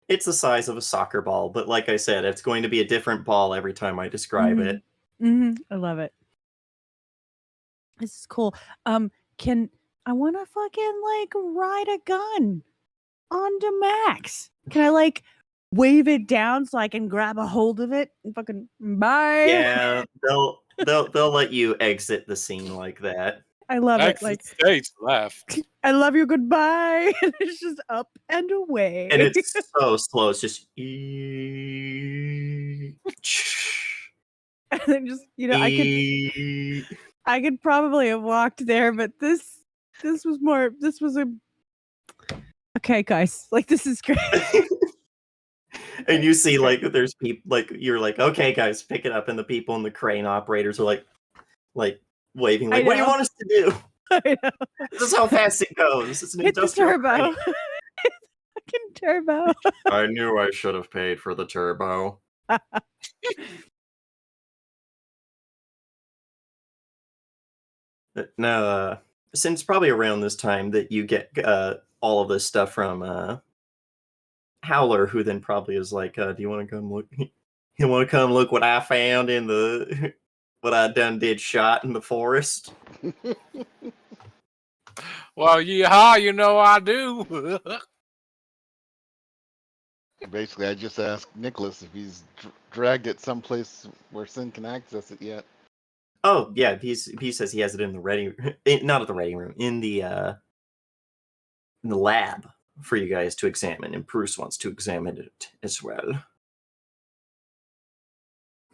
it's the size of a soccer ball, but like I said, it's going to be a different ball every time I describe it. I love it. This is cool. Can I want to fucking like ride a gun onto Max? Can I like wave it down so I can grab a hold of it and fucking bye? Yeah, they'll let you exit the scene like that. I love it. Exit Like, stage left. I love you. Goodbye. And it's just up and away. And it's so slow. It's just And then just I could probably have walked there, but this was a okay, guys. Like, this is great. And you see like there's people like you're like, okay guys, pick it up, and the people and the crane operators are like waving, like, what do you know. want us to do? I know. This is how fast it goes. It's an Hit the industrial turbo. crane. Fucking turbo. I knew I should have paid for the turbo. No, since probably around this time that you get all of this stuff from Howler, who then probably is like, do you want to come look? You want to come look what I found in the what I done did shot in the forest? Well, yeehaw, you know I do. Basically, I just asked Nicholas if he's dragged it someplace where Sin can access it yet. Oh yeah, he says he has it in the ready, not at the ready room, in the lab for you guys to examine, and Bruce wants to examine it as well.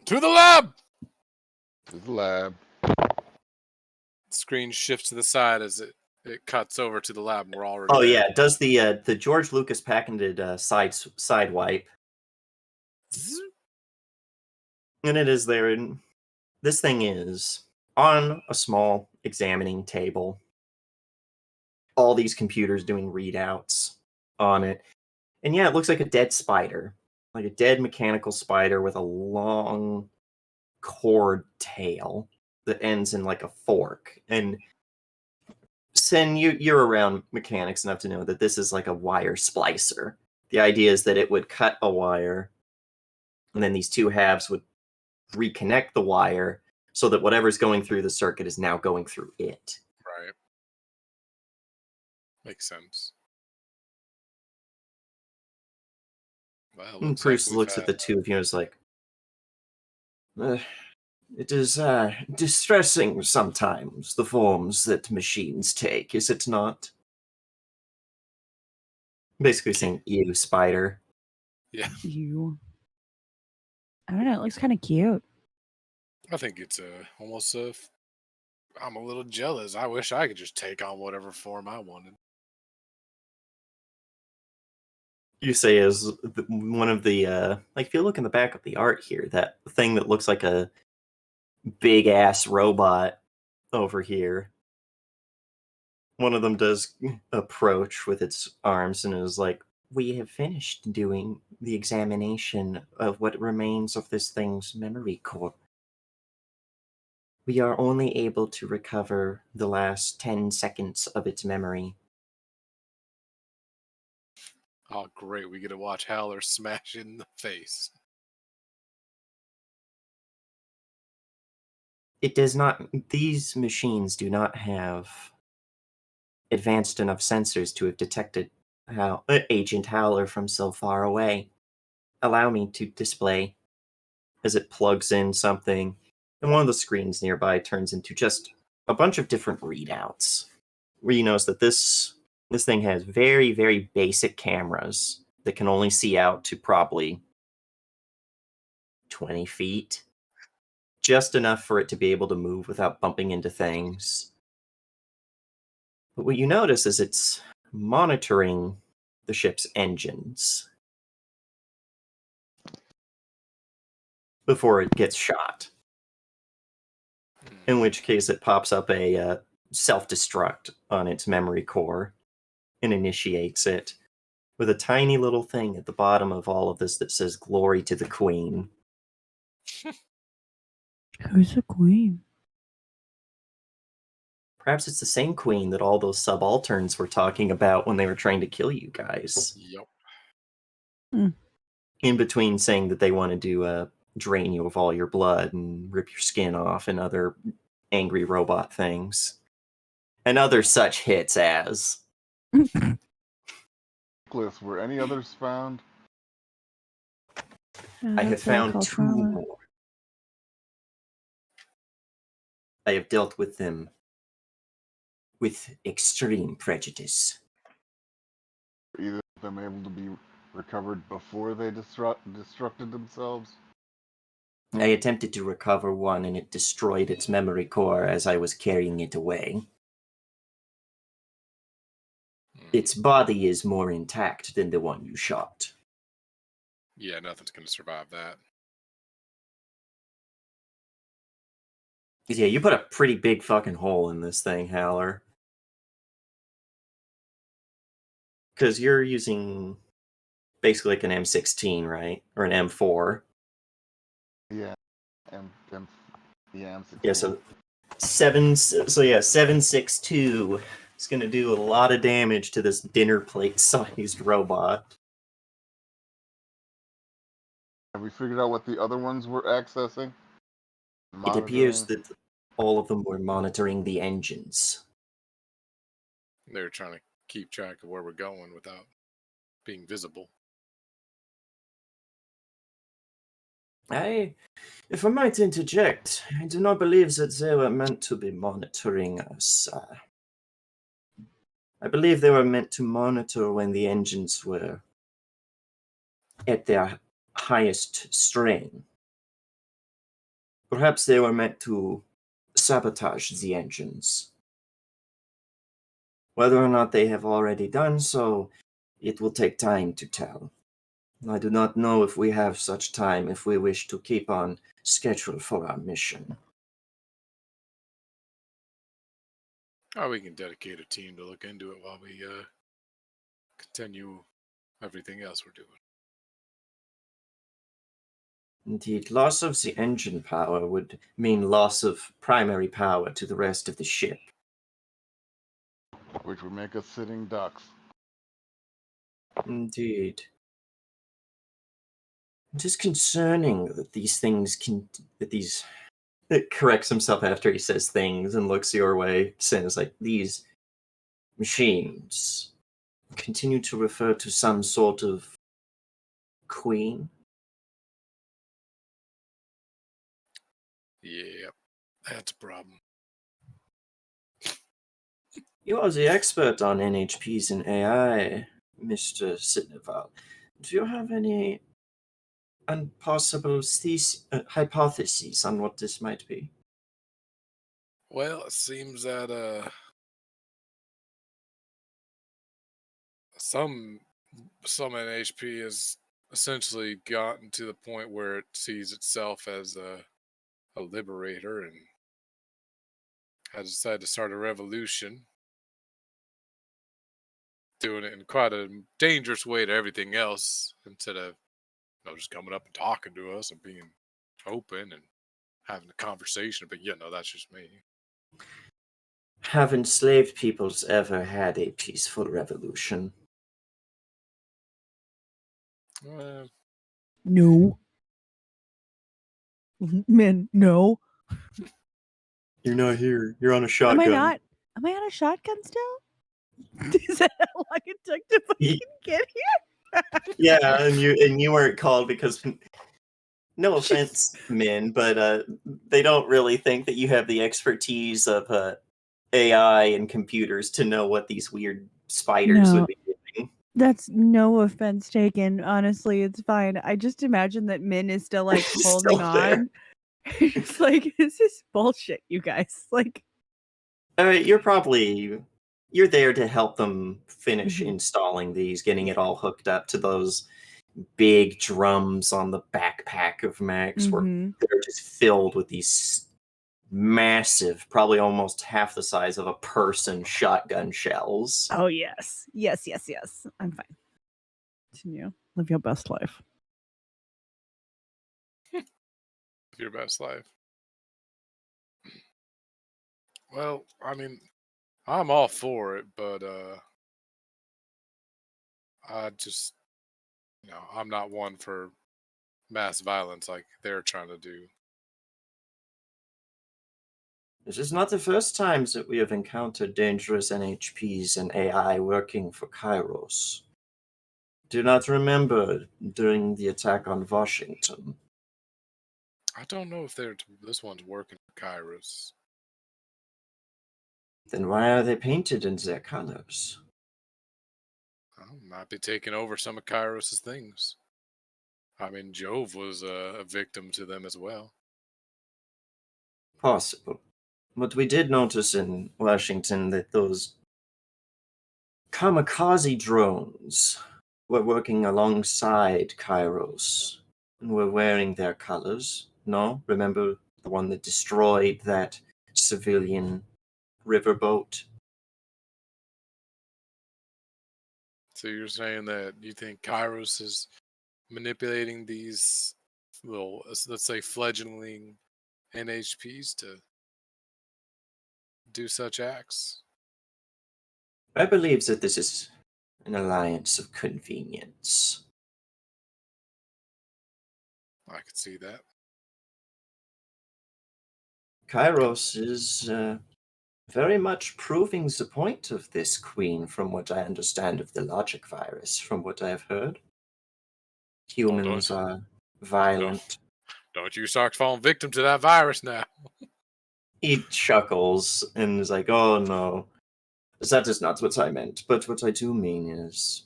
To the lab. To the lab. Screen shifts to the side as it cuts over to the lab. And we're already. Oh there. yeah, it does the George Lucas patented side wipe, and it is there. And this thing is on a small examining table. All these computers doing readouts on it, and yeah, it looks like a dead spider, like a dead mechanical spider with a long cord tail that ends in like a fork. And Sin, you're around mechanics enough to know that this is like a wire splicer. The idea is that it would cut a wire, and then these two halves would reconnect the wire so that whatever's going through the circuit is now going through it. Right. Makes sense. Well, And Bruce looks at the two of you and is like, it is distressing sometimes, the forms that machines take, is it not? Basically saying, you, spider. Yeah. You. I don't know. It looks kind of cute. I think it's almost I'm a little jealous. I wish I could just take on whatever form I wanted. you say is one of the like if you look in the back of the art here, that thing that looks like a big ass robot over here. One of them does approach with its arms and is like, "We have finished doing the examination of what remains of this thing's memory core. We are only able to recover the last 10 seconds of its memory." Oh, great. We get to watch Howler smash in the face. It does not, these machines do not have advanced enough sensors to have detected how Agent Howler from so far away. Allow me to display as it plugs in something, and one of the screens nearby turns into just a bunch of different readouts. Where you notice that this thing has very, very basic cameras that can only see out to probably 20 feet. Just enough for it to be able to move without bumping into things. But what you notice is it's monitoring the ship's engines before it gets shot. In which case it pops up a self-destruct on its memory core and initiates it with a tiny little thing at the bottom of all of this that says "Glory to the Queen." Who's the queen? Perhaps it's the same queen that all those subalterns were talking about when they were trying to kill you guys. Yep. In between saying that they want to drain you of all your blood and rip your skin off and other angry robot things. And other such hits as... Nicholas, were any others found? I have found 2 more. I have dealt with them with extreme prejudice. Were either of them able to be recovered before they destructed themselves? I attempted to recover one and it destroyed its memory core as I was carrying it away. Its body is more intact than the one you shot. Yeah, nothing's going to survive that. Yeah, you put a pretty big fucking hole in this thing, Howler. Because you're using basically like an M16, right? Or an M4. Yeah, M16. Yeah, so 762 is going to do a lot of damage to this dinner plate-sized robot. Have we figured out what the other ones were accessing? It appears Monitoring? that all of them were monitoring the engines. They're trying to keep track of where we're going without being visible. If I might interject, I do not believe that they were meant to be monitoring us. I believe they were meant to monitor when the engines were at their highest strain. Perhaps they were meant to sabotage the engines. Whether or not they have already done so, it will take time to tell. I do not know if we have such time if we wish to keep on schedule for our mission. Oh, we can dedicate a team to look into it while we continue everything else we're doing. Indeed, loss of the engine power would mean loss of primary power to the rest of the ship. Which would make us sitting ducks. Indeed. It is concerning that it corrects himself after he says things and looks your way, says like, these machines continue to refer to some sort of queen. Yep, that's a problem. You are the expert on NHPs and AI, Mr. Sidneval. Do you have any possible hypotheses on what this might be? Well, it seems that some some NHP has essentially gotten to the point where it sees itself as a liberator and has decided to start a revolution, doing it in quite a dangerous way to everything else instead of just coming up and talking to us and being open and having a conversation. But that's just me. Have enslaved peoples ever had a peaceful revolution? Uh, No. Men, no. You're not here. You're on a Am shotgun. I not? Am I on a shotgun still? Is that how long it took to fucking get here? Yeah, and you weren't called because no offense, men, but they don't really think that you have the expertise of AI and computers to know what these weird spiders No. would be doing. That's no offense taken. Honestly, it's fine. I just imagine that Min is still like Still holding there. on. It's like, this is bullshit, you guys. Like, You're there to help them finish Mhm. installing these, getting it all hooked up to those big drums on the backpack of Max, where Mhm. they're just filled with these massive, probably almost half the size of a person shotgun shells. Oh yes. Yes. I'm fine. Continue. Live your best life. your best life. Well, I mean, I'm all for it, but I just, I'm not one for mass violence like they're trying to do. This is not the first time that we have encountered dangerous NHPs and AI working for Kairos. Do not remember during the attack on Washington. I don't know if this one's working for Kairos. Then why are they painted in their colors? Might be taking over some of Kairos's things. I mean, Jove was a victim to them as well. Possible. But we did notice in Washington that those kamikaze drones were working alongside Kairos and were wearing their colors. No? Remember the one that destroyed that civilian riverboat? So you're saying that you think Kairos is manipulating these little, let's say, fledgling NHPs to do such acts? I believe that this is an alliance of convenience. I could see that. Kairos is very much proving the point of this queen, from what I understand of the logic virus, from what I've heard. Humans are violent. Don't you start falling victim to that virus now. He chuckles and is like, oh no, that is not what I meant. But what I do mean is,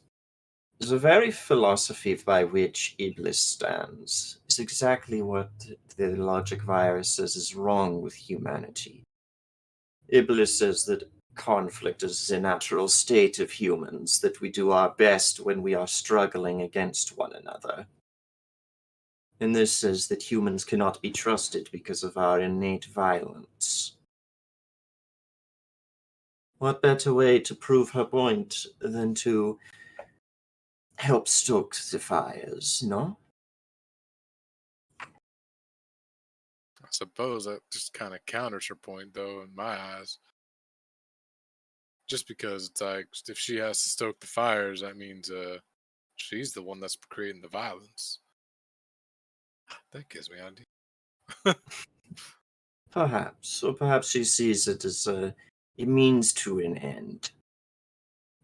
the very philosophy by which Iblis stands is exactly what the logic virus says is wrong with humanity. Iblis says that conflict is a natural state of humans, that we do our best when we are struggling against one another. And this says that humans cannot be trusted because of our innate violence. What better way to prove her point than to help stoke the fires, no? I suppose that just kind of counters her point, though, in my eyes. Just because it's like, if she has to stoke the fires, that means she's the one that's creating the violence. That gives me an idea. Perhaps, or perhaps she sees it as a means to an end.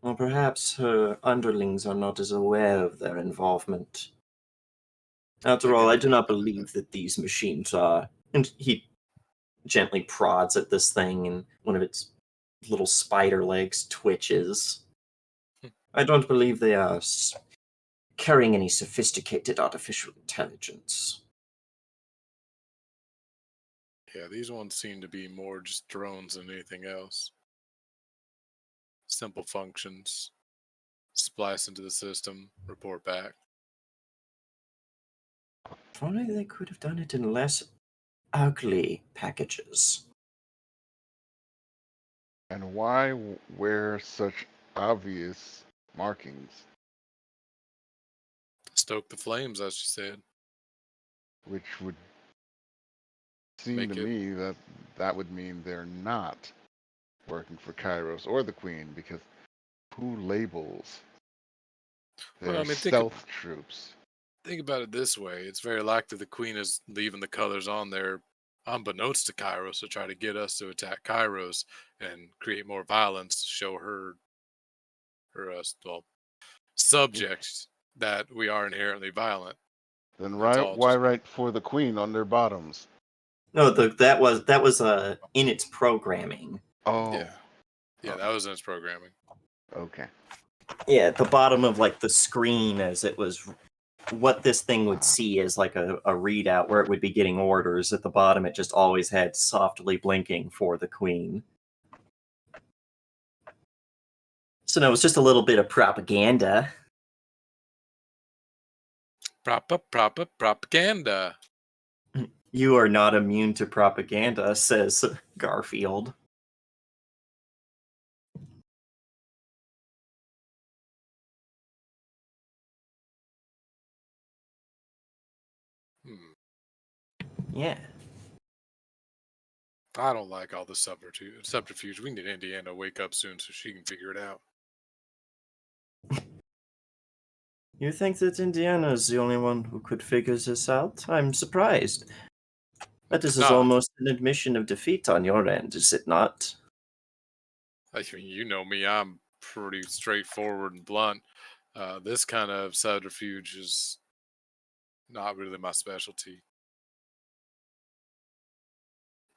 Or perhaps her underlings are not as aware of their involvement. After all, I do not believe that these machines are. And he gently prods at this thing, and one of its little spider legs twitches. I don't believe they are carrying any sophisticated artificial intelligence. Yeah, these ones seem to be more just drones than anything else. Simple functions. splice into the system, report back. If only they could have done it in less ugly packages. And why wear such obvious markings, Stoke the flames, as you said. which would seem Make to it. me that that would mean they're not working for Kairos or the Queen, because who labels Well, their I mean, stealth troops? think about it this way. It's very likely the queen is leaving the colors on there unbeknownst to Kairos to try to get us to attack Kairos and create more violence to show well, subjects that we are inherently violent. Then That's all why just write for the Queen on their bottoms? No, that was in its programming. Oh, yeah, that was in its programming. okay. Yeah, at the bottom of like the screen, as it was, what this thing would see as like a readout where it would be getting orders. At the bottom, it just always had softly blinking for the Queen. So no, it's just a little bit of propaganda. Propaganda. You are not immune to propaganda, says Garfield. Hmm. Yeah. I don't like all the subterfuge. We need Indiana to wake up soon so she can figure it out. You think that Indiana is the only one who could figure this out? I'm surprised. But this is Nah, almost an admission of defeat on your end, is it not? I mean, you know me. I'm pretty straightforward and blunt. This kind of subterfuge is not really my specialty.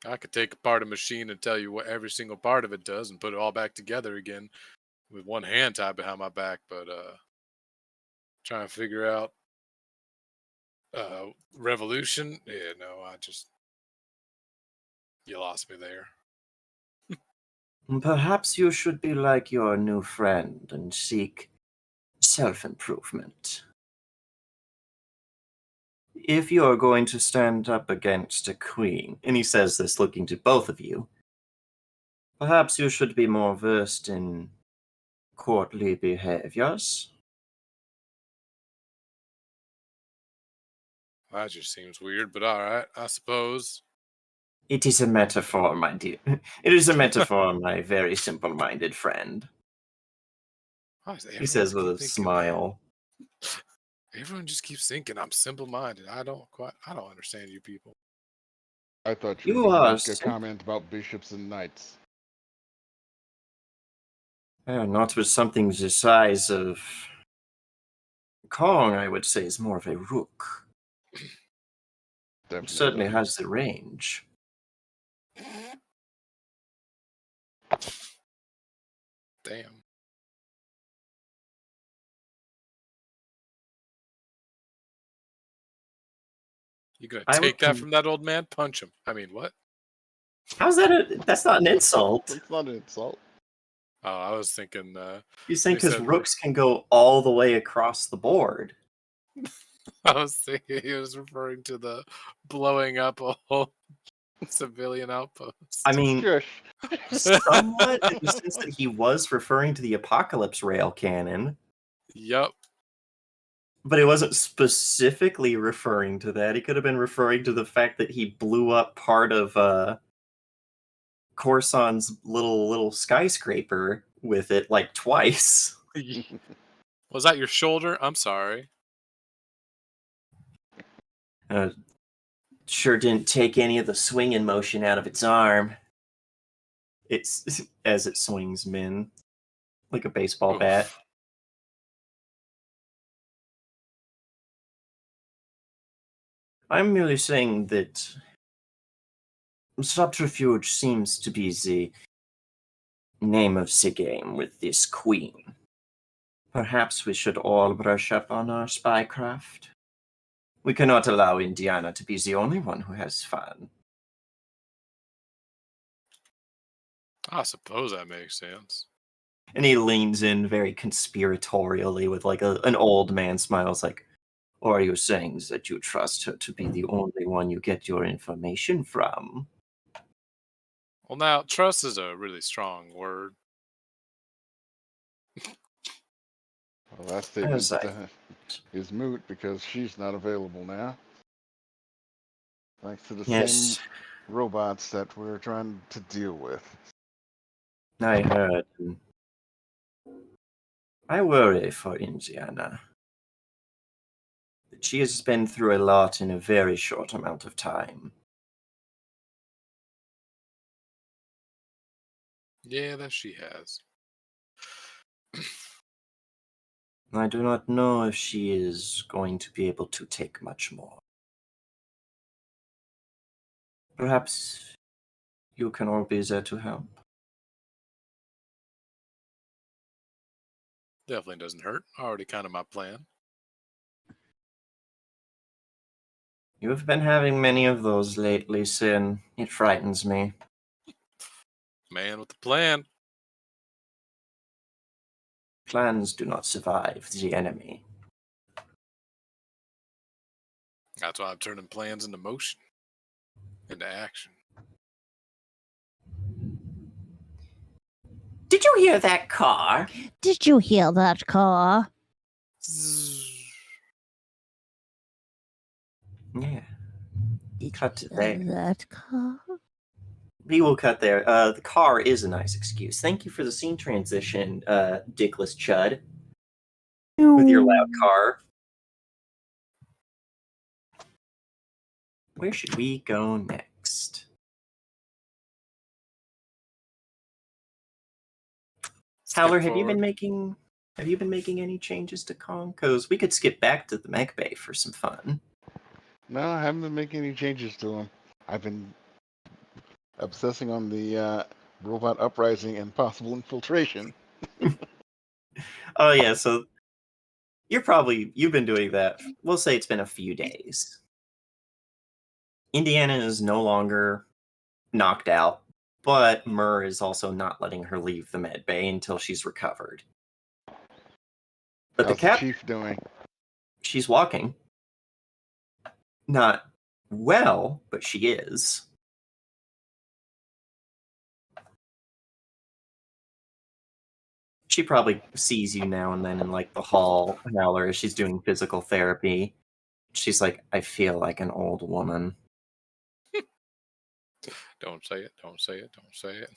I could take apart a machine and tell you what every single part of it does and put it all back together again with one hand tied behind my back, but trying to figure out revolution, yeah, no, you lost me there. Perhaps you should be like your new friend and seek self-improvement. If you are going to stand up against a queen, and he says this looking to both of you, perhaps you should be more versed in courtly behaviors. That just seems weird, but all right, I suppose. It is a metaphor, my dear. It is a metaphor, my very simple-minded friend. Why does He everyone says with keep a thinking that? smile. Everyone just keeps thinking I'm simple-minded. I don't understand you people. I thought you were You going to are make a comment about bishops and knights. not with something the size of Kong, I would say, is more of a rook. It certainly Definitely. has the range. Damn. You gonna I would take that from that old man? Punch him. I mean, what? How's that? That's not an insult. That's not an insult. Oh, I was thinking. You're saying They because said rooks can go all the way across the board. I was thinking he was referring to the blowing up a whole civilian outpost. I mean, Shush. somewhat in the sense that he was referring to the Apocalypse Rail cannon, Yup. but he wasn't specifically referring to that. He could have been referring to the fact that he blew up part of Coruscant's little skyscraper with it like twice. Was that your shoulder? I'm sorry. Uh, sure didn't take any of the swinging motion out of its arm. It's as it swings Min like a baseball bat. Oof. I'm merely saying that subterfuge seems to be the name of the game with this queen. Perhaps we should all brush up on our spycraft. We cannot allow Indiana to be the only one who has fun. I suppose that makes sense. And he leans in very conspiratorially with like an old man smile. It's like, or are you saying that you trust her to be the only one you get your information from? Well, now trust is a really strong word. Well, that As statement I is moot because she's not available now. Thanks to the same yes, robots that we're trying to deal with. I heard. I worry for Indiana. She has been through a lot in a very short amount of time. Yeah, that she has. I do not know if she is going to be able to take much more. Perhaps you can all be there to help. Definitely doesn't hurt. Already kind of my plan. You have been having many of those lately, Sin. It frightens me. Man with the plan. Plans do not survive the enemy. That's why I'm turning plans into motion, into action. Did you hear that car? Did you hear that car? Zzz. Yeah. Did Cut to you hear there. that car? We will cut there. The car is a nice excuse. Thank you for the scene transition, Dickless Chud, with your loud car. Where should we go next? Skip Howler, have you forward. been making any changes to Kong? Because we could skip back to the mech bay for some fun. No, I haven't been making any changes to them. I've been obsessing on the robot uprising and possible infiltration. Oh yeah, so you've been doing that. We'll say it's been a few days. Indiana is no longer knocked out, but Murr is also not letting her leave the med bay until she's recovered. But the How's the cap, chief doing? she's walking. Not well, but she is. She probably sees you now and then in like the hall, Howler, as she's doing physical therapy. She's like, I feel like an old woman. Don't say it. Don't say it. Don't say it.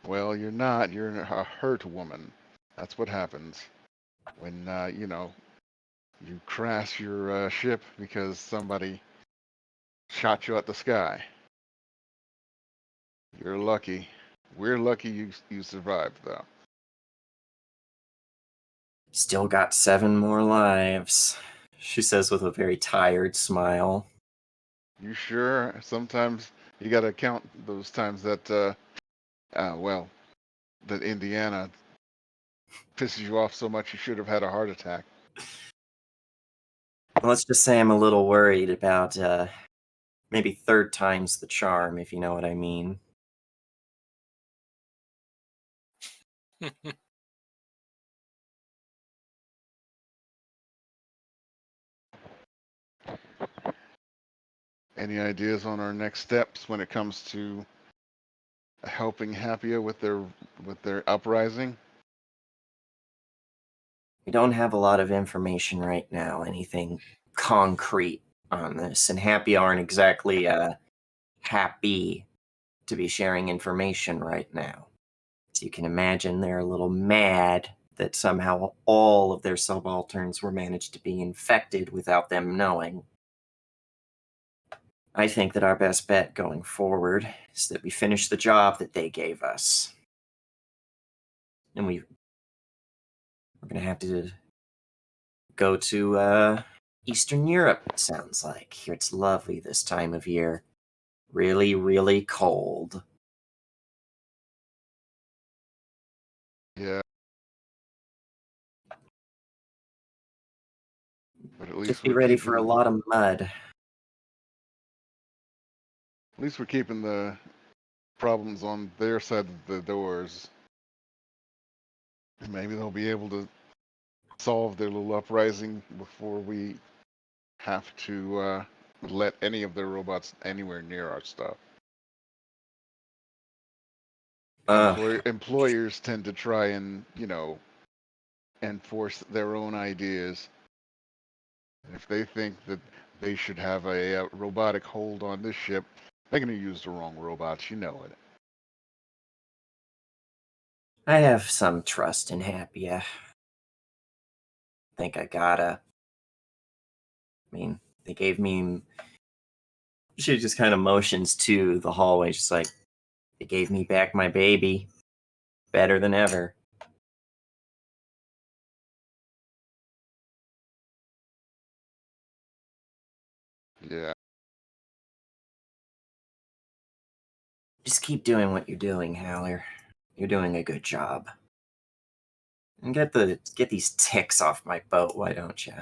Well, you're not. You're a hurt woman. That's what happens when you crash your ship because somebody shot you at the sky. You're lucky. We're lucky you survived, though. Still got 7 more lives, she says with a very tired smile. You sure? Sometimes you got to count those times that, that Indiana pisses you off so much you should have had a heart attack. Let's just say I'm a little worried about maybe third time's the charm, if you know what I mean. Any ideas on our next steps when it comes to helping Happia with their uprising? We don't have a lot of information right now, anything concrete on this, and Happy aren't exactly happy to be sharing information right now. So you can imagine they're a little mad that somehow all of their subalterns were managed to be infected without them knowing. I think that our best bet going forward is that we finish the job that they gave us. And we're going to have to go to Eastern Europe, it sounds like. Here it's lovely this time of year. Really, really cold. Yeah. But at Just least be we're ready for a keeping lot of mud. the problems on their side of the doors. Maybe they'll be able to solve their little uprising before we have to let any of their robots anywhere near our stuff. Employers tend to try and, enforce their own ideas. If they think that they should have a robotic hold on this ship, they're going to use the wrong robots. You know it. I have some trust in Happia. Think I gotta. I mean, they gave me. She just kind of motions to the hallway. She's like, they gave me back my baby. Better than ever. Yeah. Just keep doing what you're doing, Haller. You're doing a good job. And get these ticks off my boat, why don't you?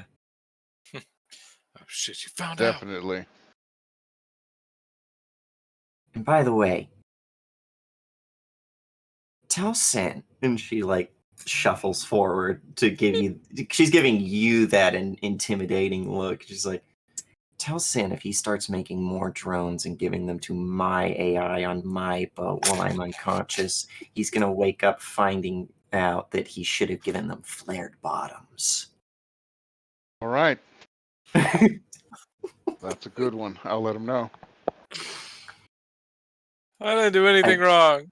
Oh shit! You found out. Definitely. And by the way, tell Sin. And she shuffles forward to give you. She's giving you that intimidating look. She's like, tell Sin if he starts making more drones and giving them to my AI on my boat while I'm unconscious, he's gonna wake up finding out that he should have given them flared bottoms. All right. That's a good one. I'll let him know. I didn't do anything wrong.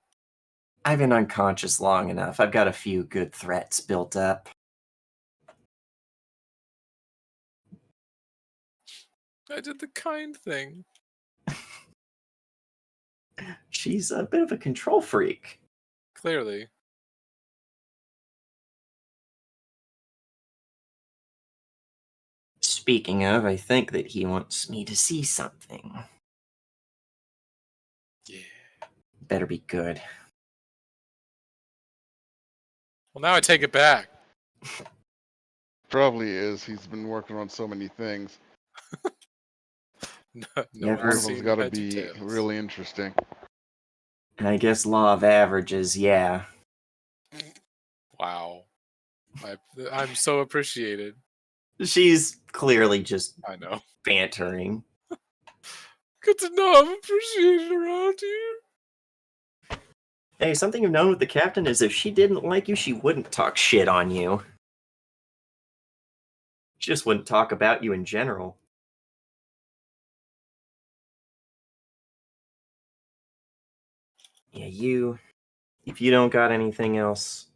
I've been unconscious long enough. I've got a few good threats built up. I did the kind thing. She's a bit of a control freak. Clearly. Speaking of, I think that he wants me to see something. Yeah. Better be good. Well, now I take it back. Probably is. He's been working on so many things. No Yeah, one's One of them's seen got to Heads or be Tails. really interesting. I guess law of averages, yeah. Wow. I'm so appreciated. She's clearly just I know. bantering. Good to know I'm appreciated around here. Hey, something you've known with the captain is if she didn't like you, she wouldn't talk shit on you. She just wouldn't talk about you in general. Yeah, if you don't got anything else,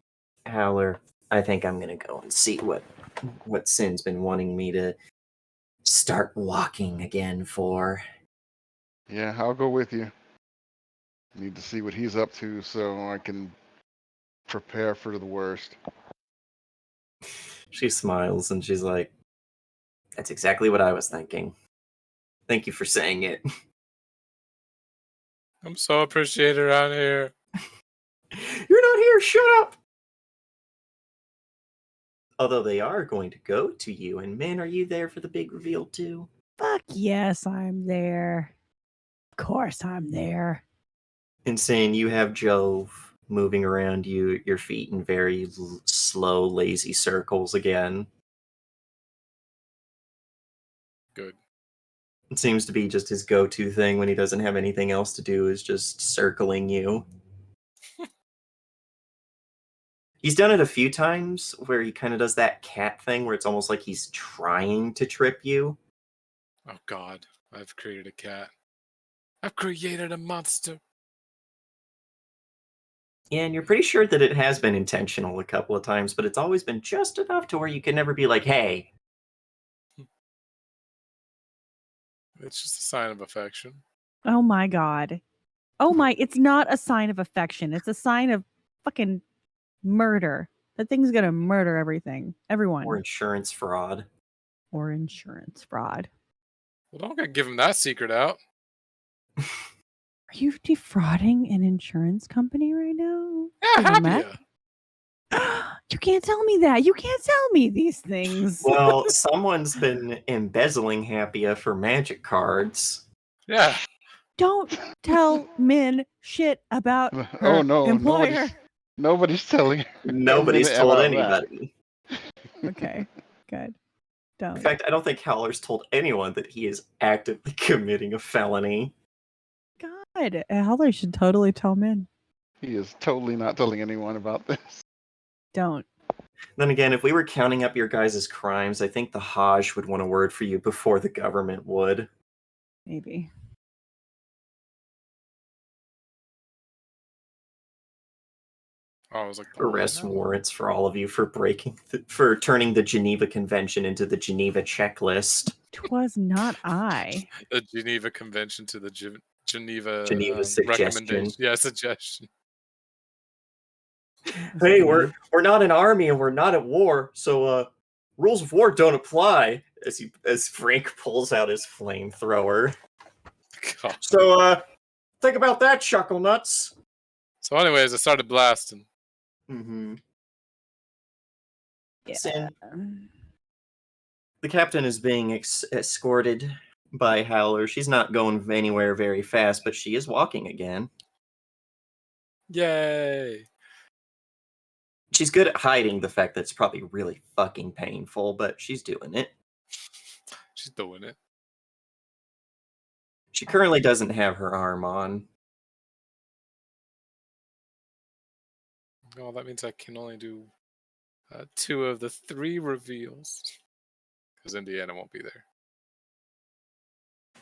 Howler, I think I'm gonna go and see what Sin's been wanting me to start walking again for. Yeah, I'll go with you. Need to see what he's up to so I can prepare for the worst. She smiles and she's like, that's exactly what I was thinking. Thank you for saying it. I'm so appreciated around here. You're not here, shut up! Although they are going to go to you, and man, are you there for the big reveal too? Fuck yes, I'm there. Of course I'm there. And saying you have Jove moving around you, your feet in very slow, lazy circles again. Good. It seems to be just his go-to thing when he doesn't have anything else to do is just circling you. He's done it a few times where he kind of does that cat thing where it's almost like he's trying to trip you. Oh God, I've created a cat. I've created a monster. Yeah, and you're pretty sure that it has been intentional a couple of times, but it's always been just enough to where you can never be like, hey. It's just a sign of affection. Oh my god. Oh my, it's not a sign of affection. It's a sign of fucking murder. That thing's gonna murder everything. Everyone. Or insurance fraud. Or insurance fraud. Well, don't give him that secret out. Are you defrauding an insurance company right now? Yeah, For the mech? Happia. You can't tell me that. You can't tell me these things. Well, someone's been embezzling Happia for magic cards. Yeah. Don't tell Min shit about her Oh no, employer. Nobody's telling Nobody's Amina told about that. anybody. Okay, good. In Don't. fact, I don't think Howler's told anyone that he is actively committing a felony. God, Howler should totally tell Min. He is totally not telling anyone about this. Don't. Then again, if we were counting up your guys' crimes, I think the Hajj would want a word for you before the government would. Maybe. Oh, I was like, Arrest no. warrants for all of you for for turning the Geneva Convention into the Geneva checklist. 'Twas not I. The Geneva Convention to the Geneva Geneva suggestion. recommendation. Yeah, suggestion. Hey, we're not an army and we're not at war, so rules of war don't apply. As Frank pulls out his flamethrower. God. So think about that, chuckle nuts. So, anyways, I started blasting. Mm-hmm. Yeah. Sin. The captain is being escorted by Howler. She's not going anywhere very fast, but she is walking again. Yay! She's good at hiding the fact that it's probably really fucking painful, but she's doing it. She's doing it. She currently doesn't have her arm on. Oh, that means I can only do 2 of the 3 reveals. Because Indiana won't be there.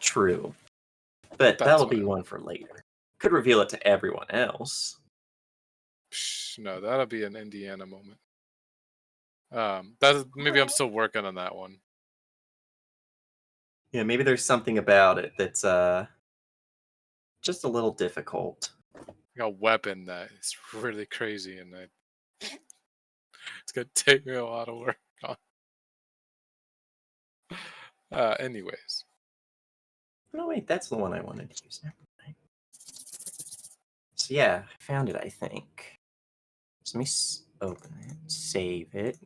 True. But That's that'll be fine. one for later. Could reveal it to everyone else. Psh, no, that'll be an Indiana moment. Maybe I'm still working on that one. Yeah, maybe there's something about it that's just a little difficult. I got a weapon that is really crazy, and it's gonna take me a lot of work on. Anyways. No, wait, that's the one I wanted to use. Never mind. So yeah, I found it, I think. So let me open it, save it.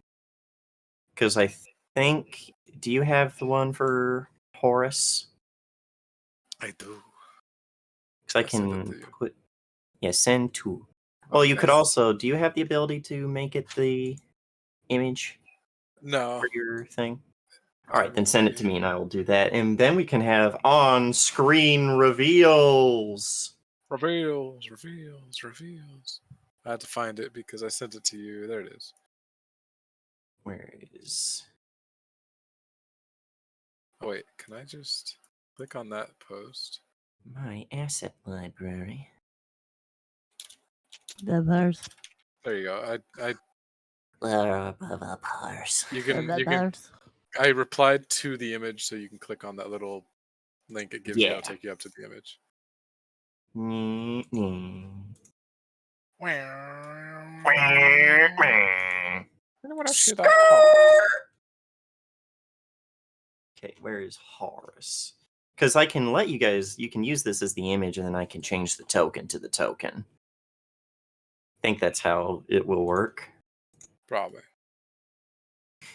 Because I think... Do you have the one for Horus? I do. Because I I'll send it can to you. put... Yeah, send to. Well, you could Okay. also... Do you have the ability to make it the image No. for your thing? All right, then send it to me and I will do that. And then we can have on-screen reveals. Reveals. I had to find it because I sent it to you. There it is. Where is... Oh, wait, can I just click on that post? My asset library. The bars. There you go. Parse. You can I replied to the image, so you can click on that little link it gives you. It'll take you up to the image. Okay, where is Horus? Because I can let you guys, you can use this as the image and then I can change the token to the token. I think that's how it will work. Probably.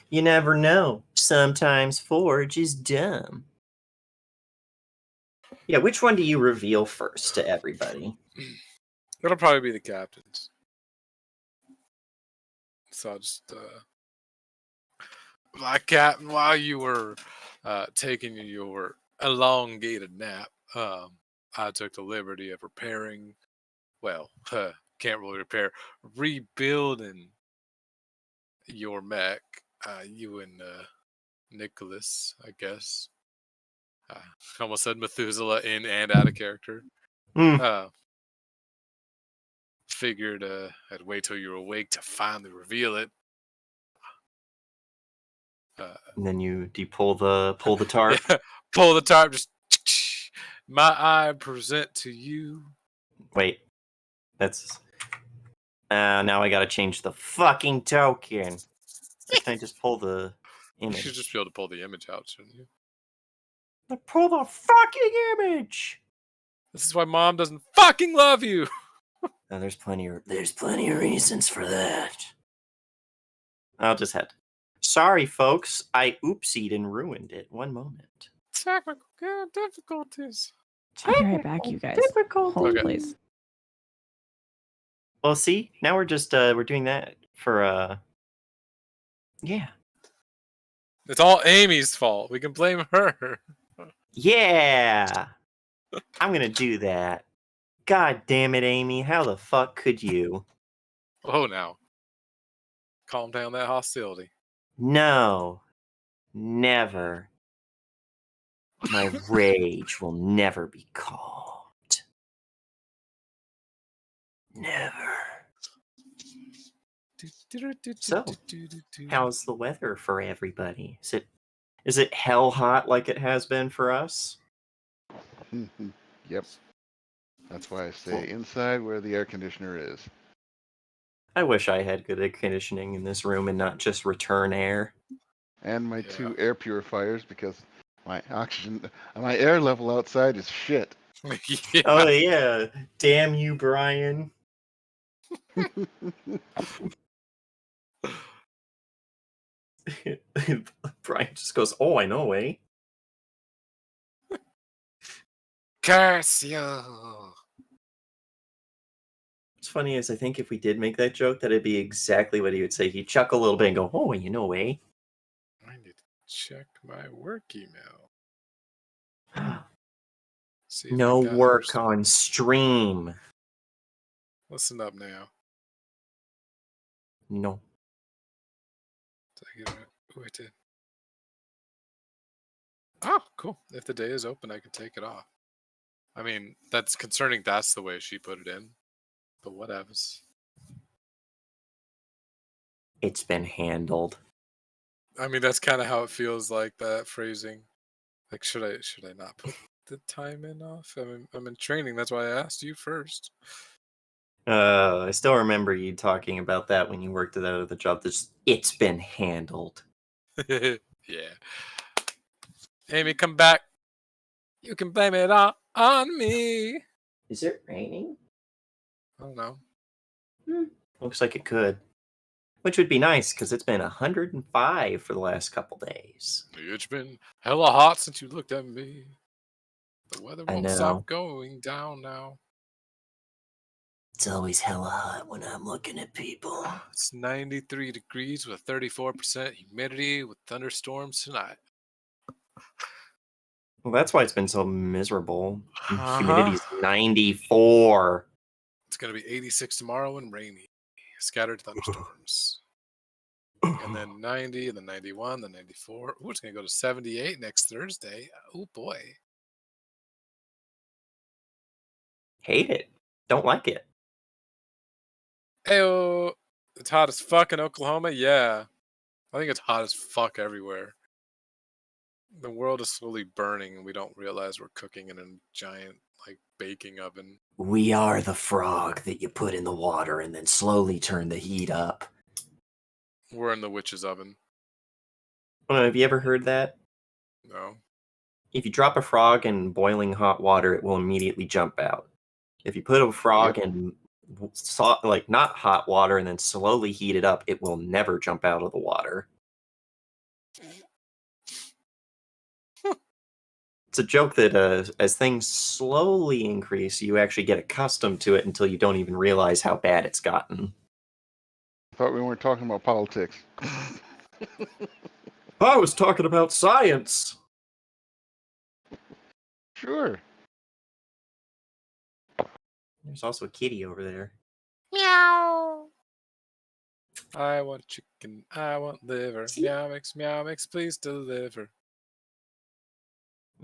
You never know. Sometimes Forge is dumb. Yeah, which one do you reveal first to everybody? It'll probably be the captain's. So I'll just like Captain, while you were taking your elongated nap, I took the liberty of repairing. Well, can't really repair, rebuilding your mech. You and Nicholas, I guess. I almost said Methuselah in and out of character. Figured I'd wait till you were awake to finally reveal it. And then do you pull the tarp? Yeah, pull the tarp. Just my eye present to you. Wait, that's now I gotta change the fucking token. Or can I just pull the You image? should just be able to pull the image out, shouldn't you? Pull the fucking image. This is why Mom doesn't fucking love you. Now, there's plenty of reasons for that. I'll just have to. Sorry, folks. I oopsied and ruined it. One moment. Technical difficulties. I'll be right back, you guys. Hold, Okay. please. Well, see, now we're just we're doing that for yeah. It's all Amy's fault. We can blame her. Yeah. I'm gonna do that. God damn it, Amy. How the fuck could you? Oh, now. Calm down that hostility. No. Never. My rage will never be calmed. Never. So, how's the weather for everybody? Is it hell hot like it has been for us? Yep. That's why I stay inside where the air conditioner is. I wish I had good air conditioning in this room and not just return air. And my Yeah. 2 air purifiers because my air level outside is shit. Yeah. Oh yeah. Damn you, Brian. Brian just goes, "Oh, I know, eh?" Curse you. What's funny is I think if we did make that joke, that'd be exactly what he would say. He'd chuckle a little bit and go, "Oh, you know, eh?" I need to check my work email. See if No I got work her. on stream. Listen up now. No. Did I get it right? Oh, I did. Oh, cool. If the day is open, I can take it off. I mean, that's concerning. That's the way she put it in. But whatevs. It's been handled. I mean, that's kind of how it feels like, that phrasing. Like, should I not put the time in off? I'm in training. That's why I asked you first. I still remember you talking about that when you worked at that other job. It's been handled. Yeah. Amy, come back. You can blame it all on me. Is it raining? I don't know. Looks like it could. Which would be nice because it's been 105 for the last couple days. It's been hella hot since you looked at me. The weather I won't know. stop going down now. It's always hella hot when I'm looking at people. It's 93 degrees with 34% humidity with thunderstorms tonight. Well, that's why it's been so miserable. Uh-huh. Humidity's 94. It's going to be 86 tomorrow and rainy. Scattered thunderstorms. And then 90, and then 91, then 94. Ooh, it's going to go to 78 next Thursday. Oh, boy. Hate it. Don't like it. Heyo. It's hot as fuck in Oklahoma? Yeah. I think it's hot as fuck everywhere. The world is slowly burning and we don't realize we're cooking in a giant, like, baking oven. We are the frog that you put in the water and then slowly turn the heat up. We're in the witch's oven. Have you ever heard that? No. If you drop a frog in boiling hot water, it will immediately jump out. If you put a frog in not hot water and then slowly heat it up, it will never jump out of the water. It's a joke that as things slowly increase, you actually get accustomed to it until you don't even realize how bad it's gotten. I thought we weren't talking about politics. I was talking about science. Sure. There's also a kitty over there. Meow. I want chicken. I want liver. See? Meow mix, please deliver.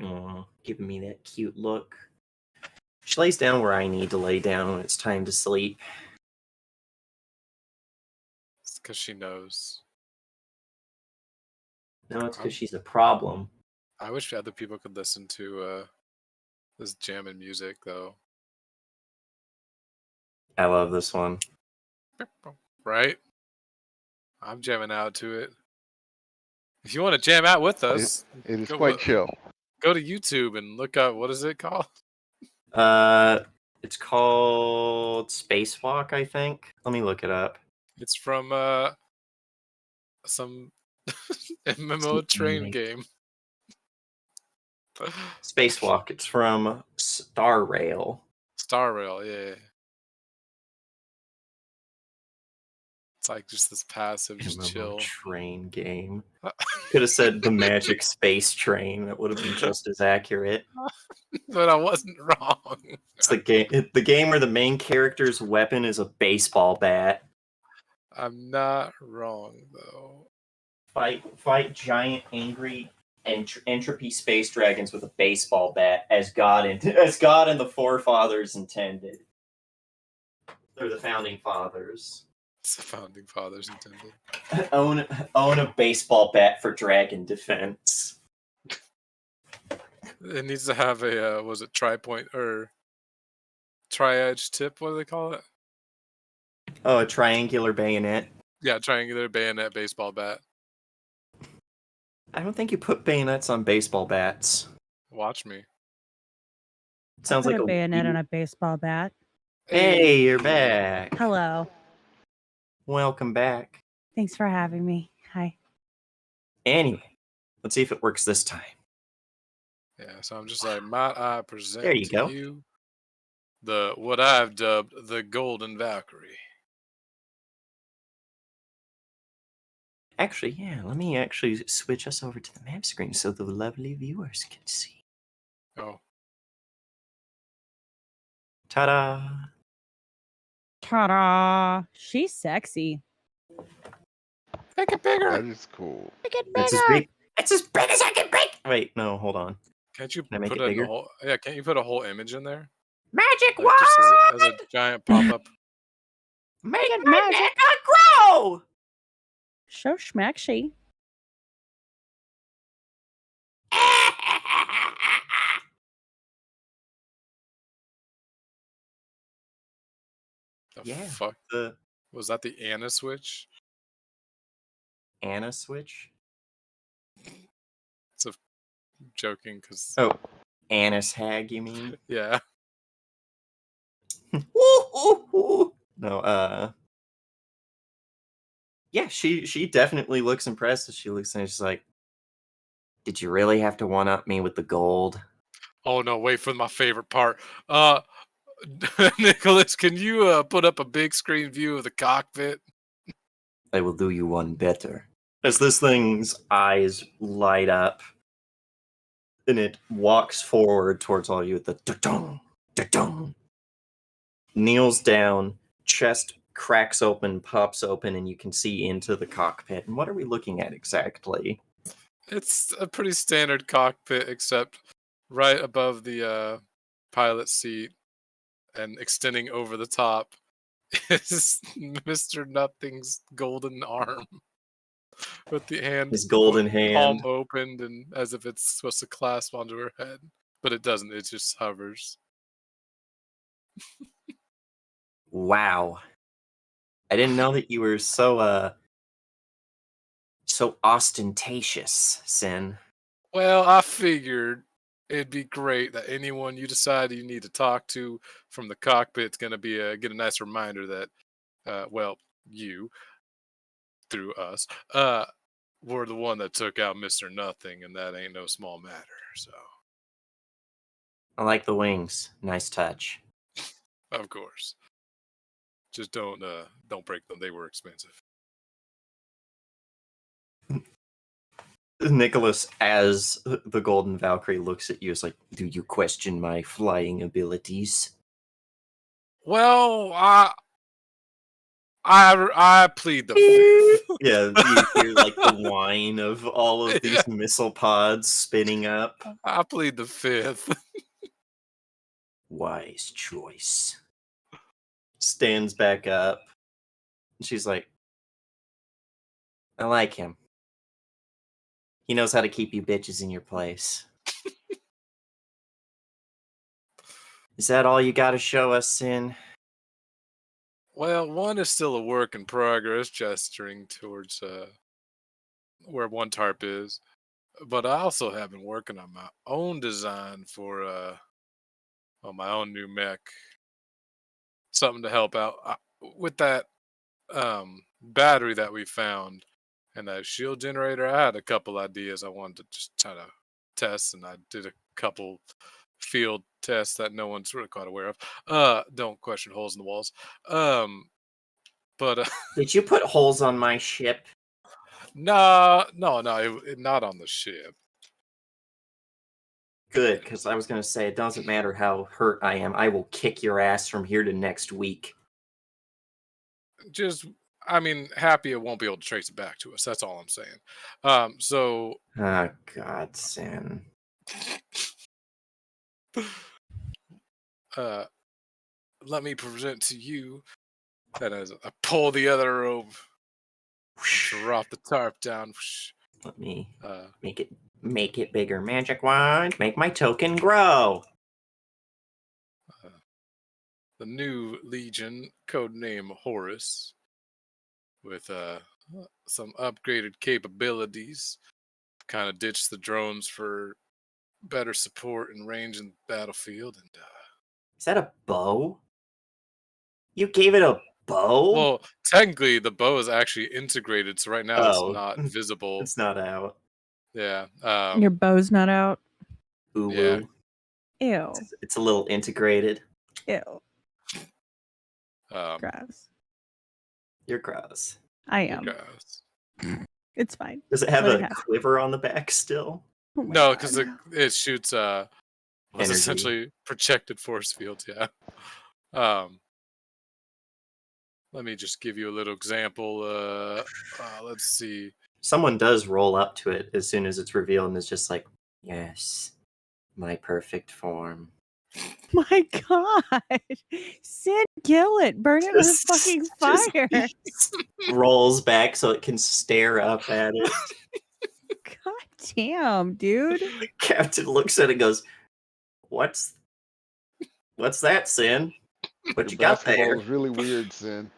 Aw, giving me that cute look. She lays down where I need to lay down when it's time to sleep. It's because she knows. No, it's because she's a problem. I wish other people could listen to this jamming music, though. I love this one. Right? I'm jamming out to it. If you want to jam out with us, It is go quite chill. Go to YouTube and look up, what is it called? It's called Spacewalk, I think. Let me look it up. It's from some MMO train game. Spacewalk. It's from Star Rail. Star Rail, yeah. It's like just this passive, just MMO chill. train game. Could have said the Magic Space Train. That would have been just as accurate. But I wasn't wrong. It's the game where the main character's weapon is a baseball bat. I'm not wrong though. Fight giant angry entropy space dragons with a baseball bat, as God and the forefathers intended. They're the founding fathers. It's the founding fathers intended. Own a baseball bat for dragon defense. It needs to have a was it tri-point or tri-edge tip? What do they call it? Oh, a triangular bayonet. Yeah, triangular bayonet baseball bat. I don't think you put bayonets on baseball bats. Watch me. It sounds Put like a bayonet on a baseball bat. Hey, you're back. Hello. Welcome back. Thanks for having me. Hi. Anyway, let's see if it works this time. Yeah, so I'm just like, might I present There you to go. you the what I've dubbed the Golden Valkyrie. Actually, yeah, let me actually switch us over to the map screen so the lovely viewers can see. Oh, Ta-da! Ta-da! She's sexy. make it bigger. That is cool. Make it It's as bigger. big. It's as big as I can make. Wait, no, hold on. Can't you I make put it a bigger? whole? Yeah, can't you put a whole image in there? Magic Like just as a giant pop-up. Make it my magic. dick grow! So schmaxy. The Yeah. fuck? The Was that the Anna switch? Anna switch. It's a joking because Oh, Annis hag, you mean? yeah. No, yeah, she definitely looks impressed as she looks and she's like, did you really have to one up me with the gold? Oh no, wait for my favorite part. Nicholas, can you put up a big screen view of the cockpit? I will do you one better. As this thing's eyes light up and it walks forward towards all you with the da-dong, da-dong. Kneels down, chest cracks open, pops open, and you can see into the cockpit. And what are we looking at exactly? It's a pretty standard cockpit, except right above the pilot seat and extending over the top is Mr. Nothing's golden arm with the hand His golden palm hand. opened and as if it's supposed to clasp onto her head, but it doesn't. It just hovers. Wow. I didn't know that you were so ostentatious, Sin. Well, I figured it'd be great that anyone you decide you need to talk to from the cockpit's going to be get a nice reminder that, well, you through us, were the one that took out Mr. Nothing, and that ain't no small matter. So, I like the wings. Nice touch. of course, just don't break them. They were expensive. Nicholas, as the Golden Valkyrie, looks at you, is like, do you question my flying abilities? Well, I plead the fifth. Yeah, you hear like the whine of all of these Yeah. missile pods spinning up. I plead the fifth. Wise choice. Stands back up. She's like, I like him. He knows how to keep you bitches in your place. Is that all you gotta show us, Sin? Well, one is still a work in progress, gesturing towards where one tarp is. But I also have been working on my own design for on my own new mech. Something to help out with that battery that we found and that shield generator. I had a couple ideas I wanted to just try to test, and I did a couple field tests that no one's really quite aware of. Don't question holes in the walls. But Did you put holes on my ship? no, not on the ship. Good, because I was going to say, it doesn't matter how hurt I am. I will kick your ass from here to next week. Just, I mean, happy it won't be able to trace it back to us. That's all I'm saying. So, Oh, God, Sin. let me present to you. And as I pull the other rope, drop the tarp down. Let me make it bigger. Magic wand, make my token grow. The new Legion, codename Horus, with some upgraded capabilities. Kind of ditched the drones for better support and range in the battlefield. And Is that a bow? You gave it a bow? well, technically the bow is actually integrated, so right now it's not visible. It's not out. Yeah. Your bow's not out. Ooh, Yeah. Ew. It's a little integrated. Ew. Um, Gross. You're gross. I am. guys. It's fine. Does it have Let it a happen. quiver on the back still? Oh my No, God. because it shoots was Energy. essentially projected force fields. Yeah. Let me just give you a little example. Let's see. Someone does roll up to it as soon as it's revealed and is just like, yes, my perfect form. My God. Sid, kill it. Burn it with fucking fire. Rolls back so it can stare up at it. God damn, dude. Captain looks at it and goes, What's that, Sin? What Your you got basketball there? is really weird, Sin.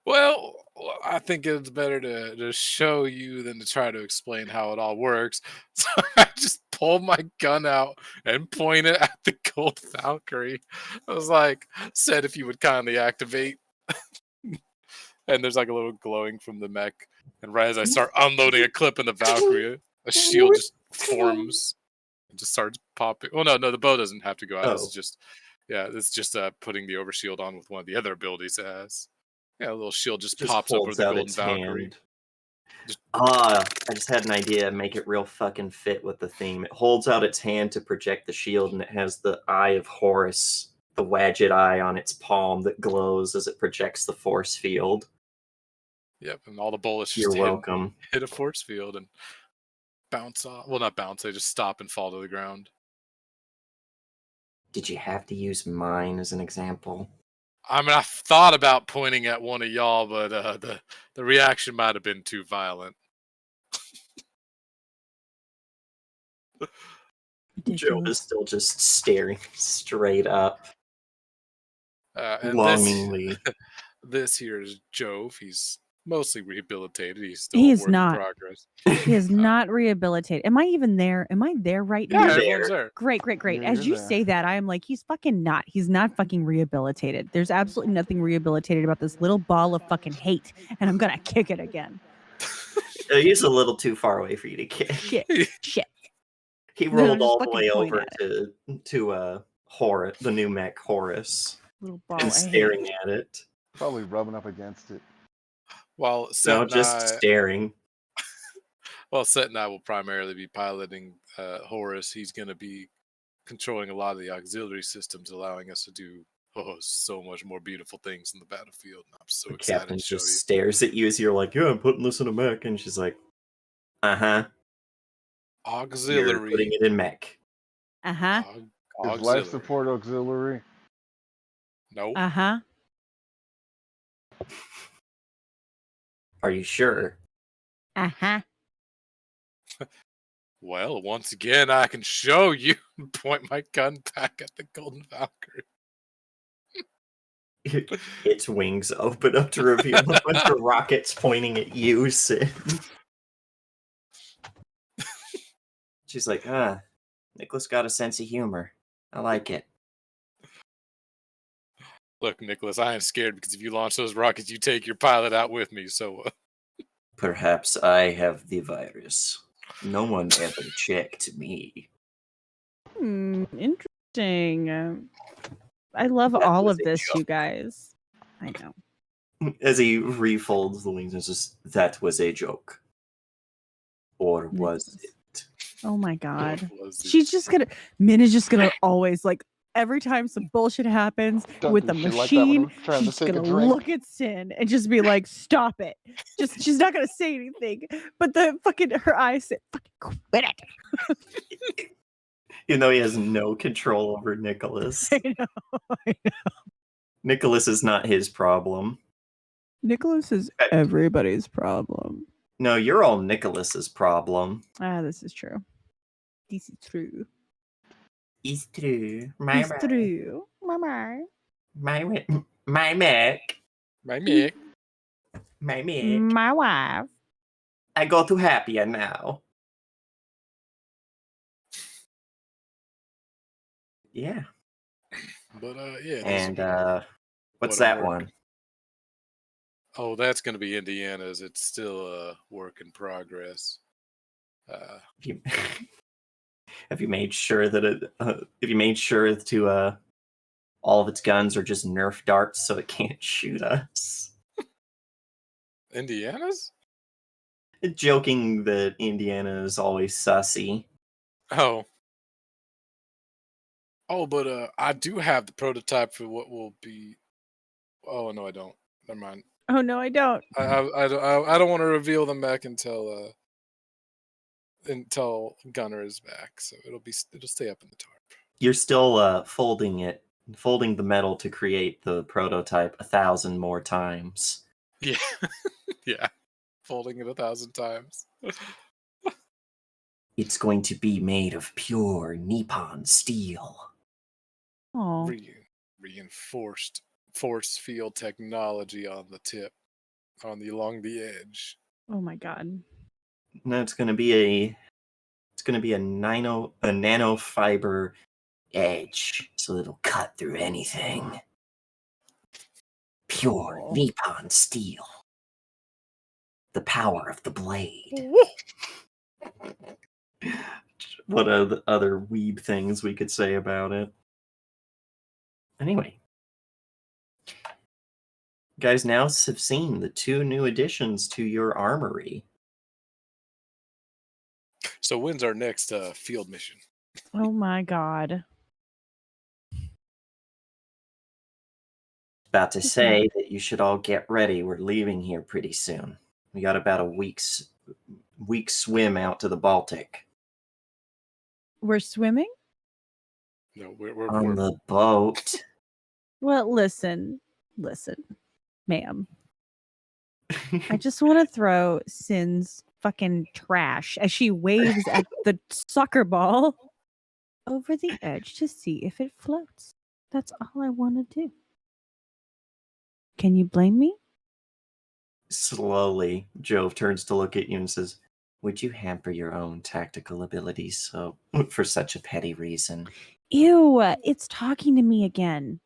Well, I think it's better to show you than to try to explain how it all works. So I just pulled my gun out and pointed at the gold Valkyrie. I was like, said if you would kindly activate. And there's like a little glowing from the mech. And right as I start unloading a clip in the Valkyrie, a shield just forms and just starts popping. Well, no, the bow doesn't have to go out. Oh. It's just, putting the overshield on with one of the other abilities it has. Yeah, a little shield just pops over holds the out golden its Valkyrie. hand. I just had an idea. Make it real fucking fit with the theme. It holds out its hand to project the shield, and it has the eye of Horus, the Wadjet eye on its palm that glows as it projects the force field. Yep, and all the bullets You're just welcome. hit a force field and bounce off. Well, not bounce, they just stop and fall to the ground. Did you have to use mine as an example? I mean, I thought about pointing at one of y'all, but the reaction might have been too violent. Joe is still just staring straight up, And longingly. this here is Jove. He's mostly rehabilitated. He's still He a is work in not. progress. He is not rehabilitated. Am I even there? Am I there right Yeah, now? everyone's there. Great. Yeah, As you're you there. say that, I am like, he's fucking not. He's not fucking rehabilitated. There's absolutely nothing rehabilitated about this little ball of fucking hate, and I'm gonna kick it again. He's a little too far away for you to kick. Shit. He No, rolled just all the fucking way point over at to Horus, the new mech Horus, Little ball and of hate. staring at it. Probably rubbing up against it. While Set No, and just I, staring. well, Set and I will primarily be piloting Horus. He's going to be controlling a lot of the auxiliary systems, allowing us to do so much more beautiful things in the battlefield. And I'm so The excited captain to show just you. stares at you as you're like, yeah, I'm putting this in a mech. And she's like, uh-huh. You're Auxiliary. putting it in mech. Uh-huh. Is life support auxiliary? Nope. Uh-huh. Are you sure? Uh-huh. Well, once again, I can show you. Point my gun back at the golden Valkyrie. Its wings open up to reveal a bunch of rockets pointing at you, Sid. She's like, Nicholas got a sense of humor. I like it. Look, Nicholas, I ain't scared because if you launch those rockets, you take your pilot out with me. So, Perhaps I have the virus. No one ever checked me. Interesting. I love That all was of a this, joke. you guys. I know. As he refolds the wings and says, "That was a joke, or was Nicholas. it?" Oh my god. Was it? She's just gonna Min is just gonna always like every time some bullshit happens Don't with do the shit like that when machine, I'm trying she's to just take a gonna drink. look at Sin and just be like, "Stop it!" Just she's not gonna say anything, but the fucking her eyes say, "Fucking quit it." Even though he has no control over Nicholas. I know. Nicholas is not his problem. Nicholas is everybody's problem. No, you're all Nicholas's problem. This is true. This is true. It's true. It's true. My Mac. My Mick. My Mac. My wife. I go to happier now. Yeah. But yeah. And what's what that I'm one? working. Oh, that's gonna be Indiana's. It's still a work in progress. Have you made sure that have you made sure to all of its guns are just Nerf darts so it can't shoot us? Indiana's? Joking that Indiana is always sussy. Oh. Oh, but I do have the prototype for what will be. Oh no, I don't. Never mind. Oh no, I don't. I don't want to reveal them back until Gunner is back. So it'll stay up in the tarp. You're still folding the metal to create the prototype 1,000 more times. Yeah, yeah, folding it 1,000 times. It's going to be made of pure Nippon steel. Oh, Reinforced force field technology on the tip, along the edge. oh my god. No, it's going to be a nanofiber edge, so it'll cut through anything. Pure Oh. Nippon steel. The power of the blade. What are the other weeb things we could say about it? Anyway, you guys now have seen the 2 new additions to your armory. So when's our next field mission? Oh my god. About to say that you should all get ready. We're leaving here pretty soon. We got about a week's swim out to the Baltic. We're swimming? No, we're On the boat. Well, listen, ma'am. I just want to throw Sin's fucking trash as she waves at the soccer ball over the edge to see if it floats. That's all I want to do. Can you blame me? Slowly, Jove turns to look at you and says, "Would you hamper your own tactical abilities for such a petty reason?" Ew, it's talking to me again.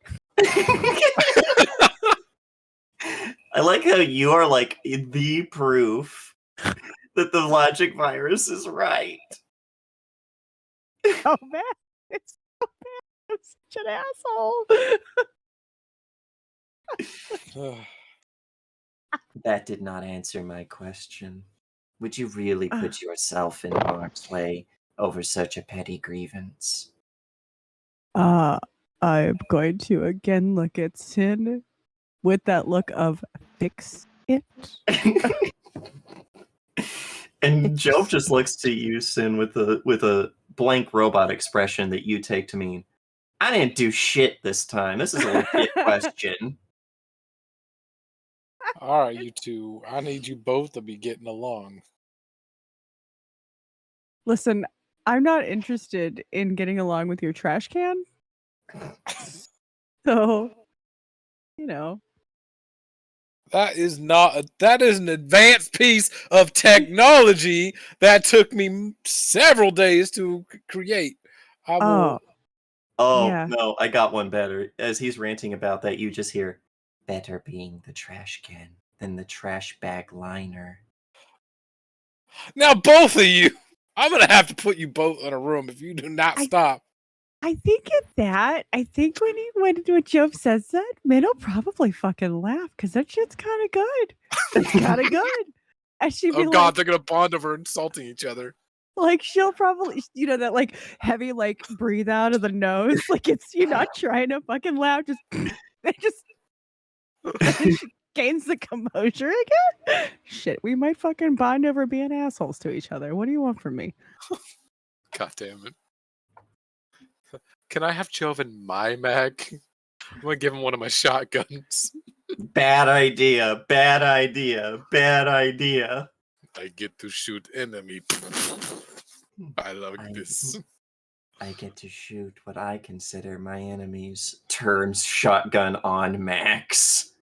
I like how you are like the proof that the logic virus is right. Oh man, it's so bad. I'm such an asshole. That did not answer my question. Would you really put yourself in harm's way over such a petty grievance? I'm going to again look at Sin with that look of fix it. And Jove just looks to you, Sin, with a blank robot expression that you take to mean, "I didn't do shit this time. This is a legit question." All right, you two. I need you both to be getting along. Listen, I'm not interested in getting along with your trash can. So, you know. That is an advanced piece of technology that took me several days to create. I will. Oh, Yeah. no, I got one better. As he's ranting about that, you just hear, "Better being the trash can than the trash bag liner." Now both of you, I'm gonna have to put you both in a room if you do not stop. I think when Joe says that, Min'll probably fucking laugh because that shit's kind of good. It's kind of good. And she'd be Oh God, like, they're gonna bond over insulting each other. like she'll probably, that like heavy like breathe out of the nose, like it's you're not trying to fucking laugh, just it just and then she gains the composure again. Shit, we might fucking bond over being assholes to each other. What do you want from me? God damn it. Can I have Jove in my mag? I'm gonna give him one of my shotguns. Bad idea. Bad idea. Bad idea. I get to shoot enemy. I love this. I get to shoot what I consider my enemies. Turns shotgun on Max.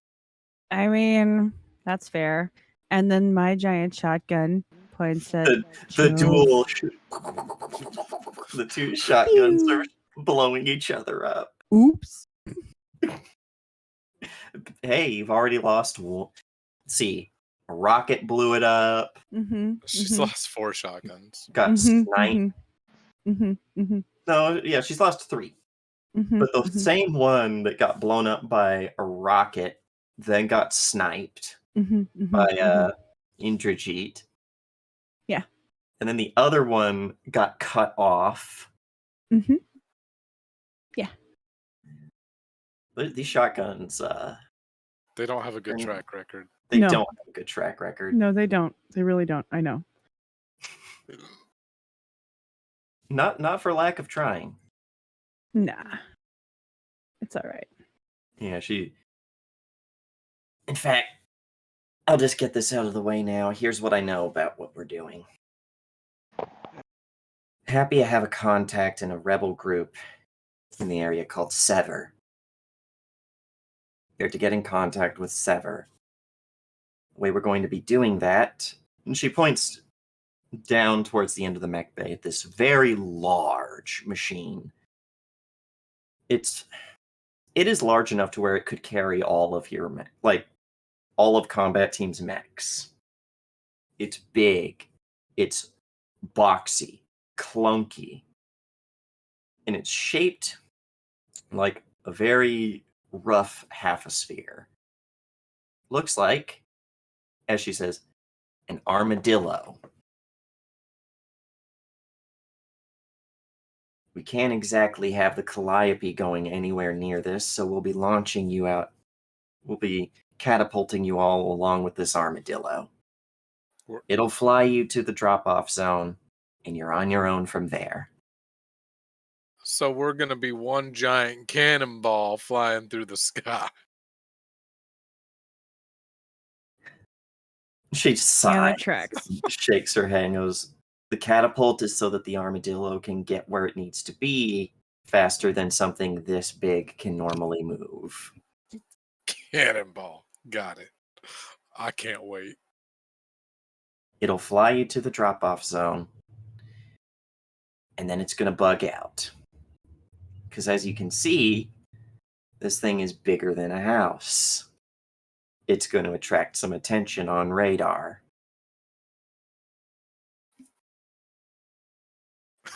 I mean, that's fair. And then my giant shotgun points at The Jove. dual. The two shotguns are blowing each other up. Oops. Hey, you've already lost one. Let's see. A rocket blew it up. She's lost 4 shotguns. Got sniped. Mm-hmm. No, yeah, she's lost 3. But the same one that got blown up by a rocket then got sniped by Indrajit. Yeah. And then the other one got cut off. Yeah. These shotguns, They don't have a good track record. They don't have a good track record. No, they don't. They really don't. I know. Not for lack of trying. Nah. It's all right. Yeah, In fact, I'll just get this out of the way now. Here's what I know about what we're doing. Happy I have a contact in a rebel group in the area called Sever. You're to get in contact with Sever. The way we're going to be doing that, and she points down towards the end of the mech bay at this very large machine. It is large enough to where it could carry all of your all of combat team's mechs. It's big. It's boxy, clunky, and it's shaped like a very rough half a sphere. Looks like, as she says, an armadillo. We can't exactly have the Calliope going anywhere near this, so we'll be launching you out. We'll be catapulting you all along with this armadillo. It'll fly you to the drop-off zone, and you're on your own from there. So we're gonna be one giant cannonball flying through the sky. She sighs, Yeah, that tracks. shakes her head and goes, the catapult is so that the armadillo can get where it needs to be faster than something this big can normally move. Cannonball. Got it. I can't wait. It'll fly you to the drop-off zone, and then it's going to bug out. Because as you can see, this thing is bigger than a house. It's going to attract some attention on radar.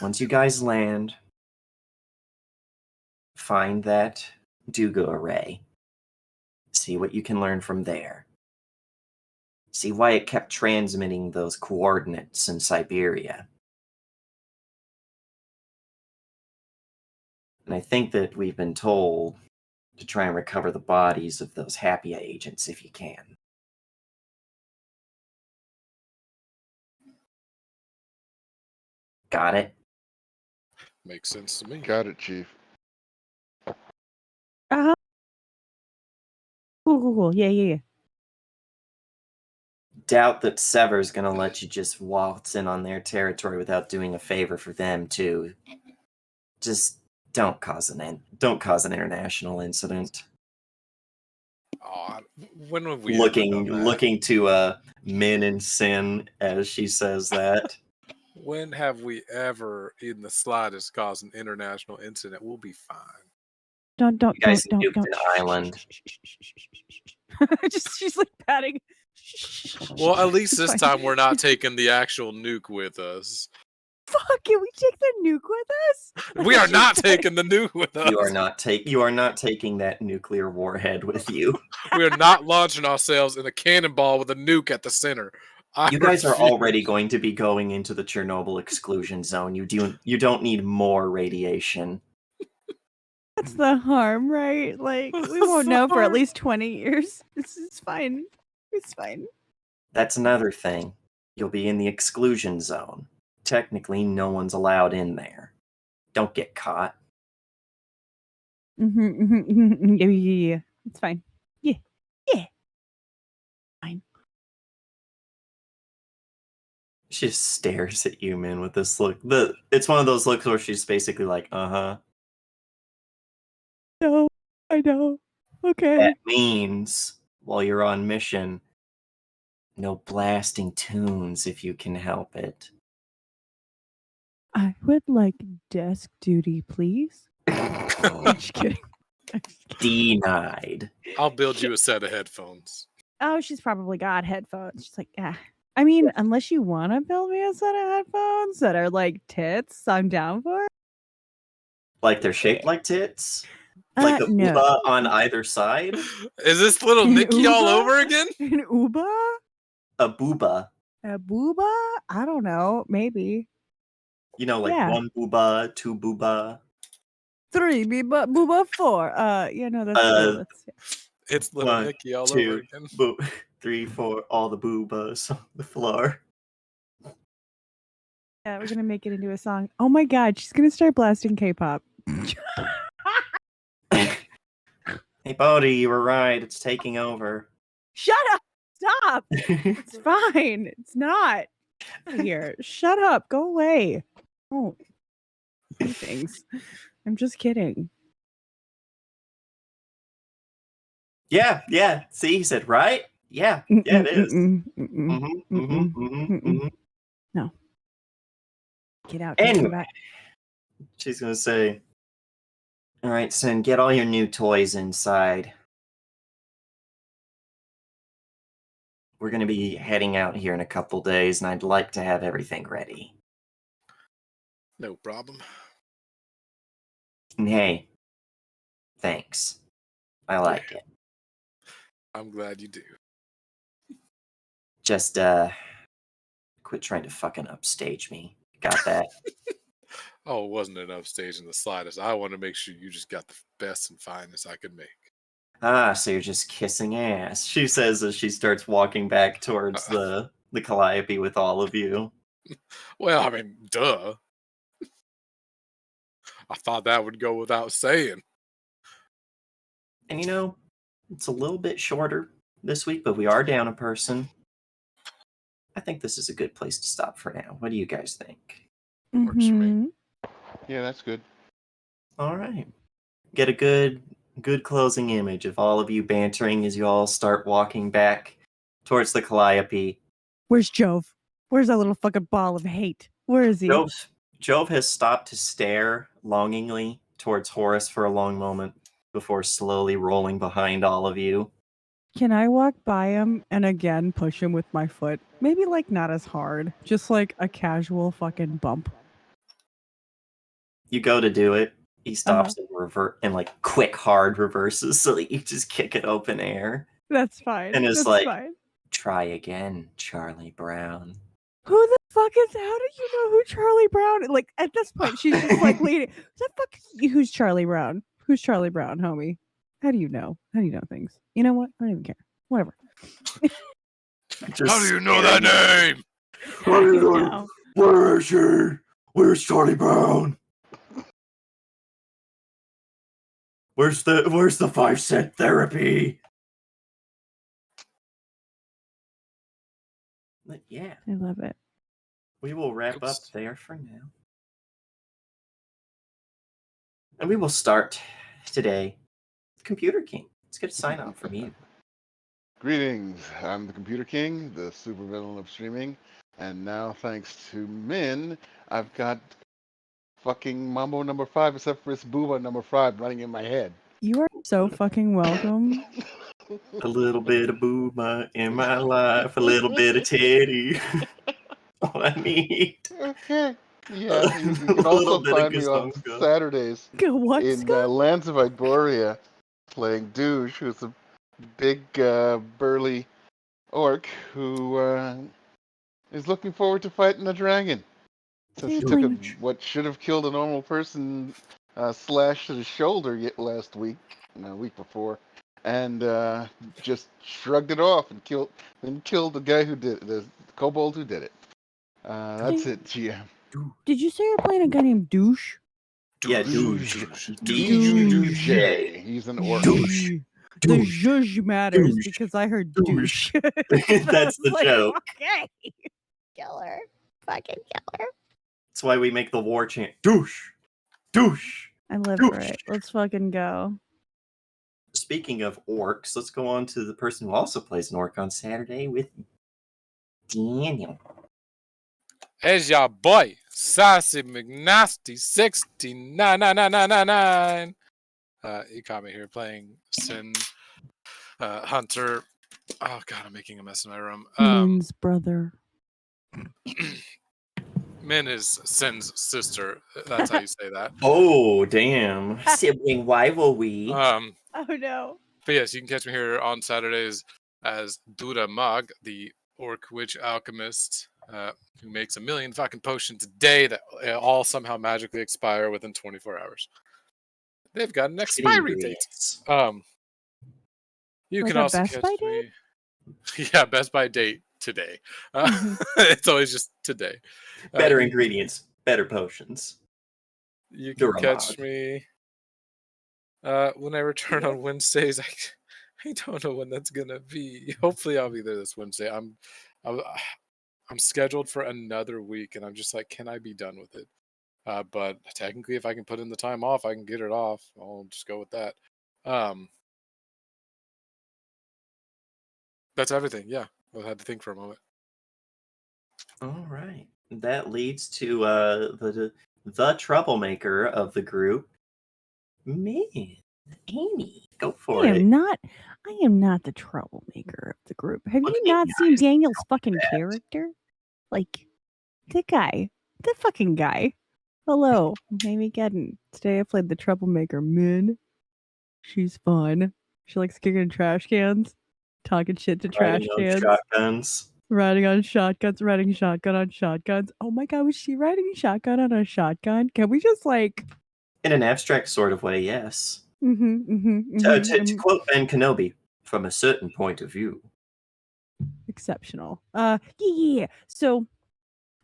Once you guys land, find that Duga array. See what you can learn from there. See why it kept transmitting those coordinates in Siberia. And I think that we've been told to try and recover the bodies of those Happy agents if you can. Got it? Makes sense to me. Got it, Chief. Uh-huh. Cool. Yeah. Doubt that Sever's gonna let you just waltz in on their territory without doing a favor for them too. Just don't cause an international incident. Oh, when have we looking to Min and Sin as she says that. When have we ever, in the slightest, caused an international incident? We'll be fine. Don't. You guys nuked an island. She's like patting. Well, at least this time we're not taking the actual nuke with us. fuck? Can we take the nuke with us? We are Like, not just taking the nuke with us. You are not taking that nuclear warhead with you. We are not launching ourselves in a cannonball with a nuke at the center. You guys are already going to be going into the Chernobyl exclusion zone. You don't need more radiation. That's the harm, right? Like, we won't know for at least 20 years. It's fine. It's fine. That's another thing. You'll be in the exclusion zone. Technically, no one's allowed in there. Don't get caught. Yeah. It's fine. Yeah. Fine. She just stares at you, man, with this look. It's one of those looks where she's basically like, uh-huh. No, I know. Okay. That means, while you're on mission, no blasting tunes if you can help it. I would like desk duty, please. I'm just kidding. Denied. I'll build you a set of headphones. Oh, she's probably got headphones. She's like, ah. I mean, unless you want to build me a set of headphones that are like tits, I'm down for it. Like they're shaped like tits? Like a No. booba on either side? Is this little An Nikki all Uba? over again? An Uba? A booba. A booba? I don't know. Maybe. You know, like Yeah. 1 booba, 2 booba. 3 booba 4. That's It's little 1, Nikki all 2, over again. 3, 4, all the boobas on the floor. yeah, we're gonna make it into a song. Oh my god, she's gonna start blasting K-pop. Hey, Bodhi, you were right. It's taking over. Shut up! Stop! It's fine. It's not. Here. Shut up. Go away. Oh. Do things. I'm just kidding. Yeah. See, he said, right? Yeah, it is. No. Get out. Anyway. Come back. She's gonna say, all right, Sin, get all your new toys inside. We're gonna be heading out here in a couple days, and I'd like to have everything ready. No problem. And hey, thanks. I like it. I'm glad you do. Just, quit trying to fucking upstage me. Got that? Oh, it wasn't an upstage in the slightest. I want to make sure you just got the best and finest I could make. Ah, so you're just kissing ass, she says as she starts walking back towards the calliope with all of you. Well, I mean, duh. I thought that would go without saying. And it's a little bit shorter this week, but we are down a person. I think this is a good place to stop for now. What do you guys think? Works for me. Yeah, that's good. All right. Get a good closing image of all of you bantering as you all start walking back towards the calliope. Where's Jove? Where's that little fucking ball of hate? Where is he? Jove has stopped to stare longingly towards Horus for a long moment before slowly rolling behind all of you. Can I walk by him and again push him with my foot? Maybe like not as hard. Just like a casual fucking bump. You go to do it. He stops and like quick hard reverses so that you just kick it open air. That's fine. And it's That's like, fine. try again, Charlie Brown. Who the fuck is? How do you know who Charlie Brown? Like at this point, she's just like leading. The fuck? Who's Charlie Brown? Who's Charlie Brown, homie? How do you know? How do you know things? You know what? I don't even care. Whatever. How do you know that name? How do you know? Where is she? Where's Charlie Brown? Where's the 5-cent therapy? But yeah, I love it. we will wrap up there for now. And we will start today. Computer King. Let's get a sign off from you. Greetings. I'm the Computer King, the supervillain of streaming, and now thanks to Min, I've got fucking Mambo number 5, except for it's Booba number 5 running in my head. You are so fucking welcome. A little bit of booba in my life, a little bit of Teddy. All I need. Okay. Yeah, you A can little also bit of find me on Gazonga. Saturdays What, in Scott? Lands of Iboria playing Douche, who's a big, burly orc who is looking forward to fighting a dragon. So Since you're he took playing. what should have killed a normal person slash to the shoulder last week, no, week before, and just shrugged it off and killed the guy who did it, the kobold who did it. That's it, GM. Did you say you're playing a guy named Douche? Yeah, Douche. DJ. He's an orc. Douche. The Douche. zhuzh matters Douche. because I heard Douche. douche. That's the joke. Okay. Killer. Fucking killer. That's why we make the war chant. Douche. Douche. I live for Douche. it. Let's fucking go. Speaking of orcs, let's go on to the person who also plays an orc on Saturday with Daniel. It's your boy, Sassy McNasty 699999. You caught me here playing Sin Hunter. Oh god, I'm making a mess in my room. Min's brother. Min is Sin's sister. That's how you say that. Oh, damn. Sibling rivalry. Um, Oh no. but yes, you can catch me here on Saturdays as Dura Mag, the orc witch alchemist, who makes 1 million fucking potions a day that all somehow magically expire within 24 hours. They've got an expiry date. Idiots. You Like can a also Best catch Buy me. Yeah, Best Buy date today. Mhm. It's always just today. Better You- ingredients, better potions. You can catch Duramag. me when I return on Wednesdays. I don't know when that's gonna be. Hopefully, I'll be there this Wednesday. I'm scheduled for another week, and I'm just like, can I be done with it? But technically, if I can put in the time off, I can get it off. I'll just go with that. That's everything. Yeah, I had to think for a moment. All right. That leads to the troublemaker of the group. Man, Amy, go for I it. am not the troublemaker of the group. Have Look you at me, not seen guys. Daniel's fucking that. character? Like that fucking guy. Hello, I'm Amy Gedden. Today I played the troublemaker Min. She's fun. She likes kicking trash cans, talking shit to trash Riding on cans, shotguns. riding on shotguns, riding shotgun on shotguns. Oh my god, was she riding shotgun on a shotgun? Can we just like In an abstract sort of way, yes. mm-hmm. To quote Ben Kenobi, from a certain point of view. Exceptional. Yeah. So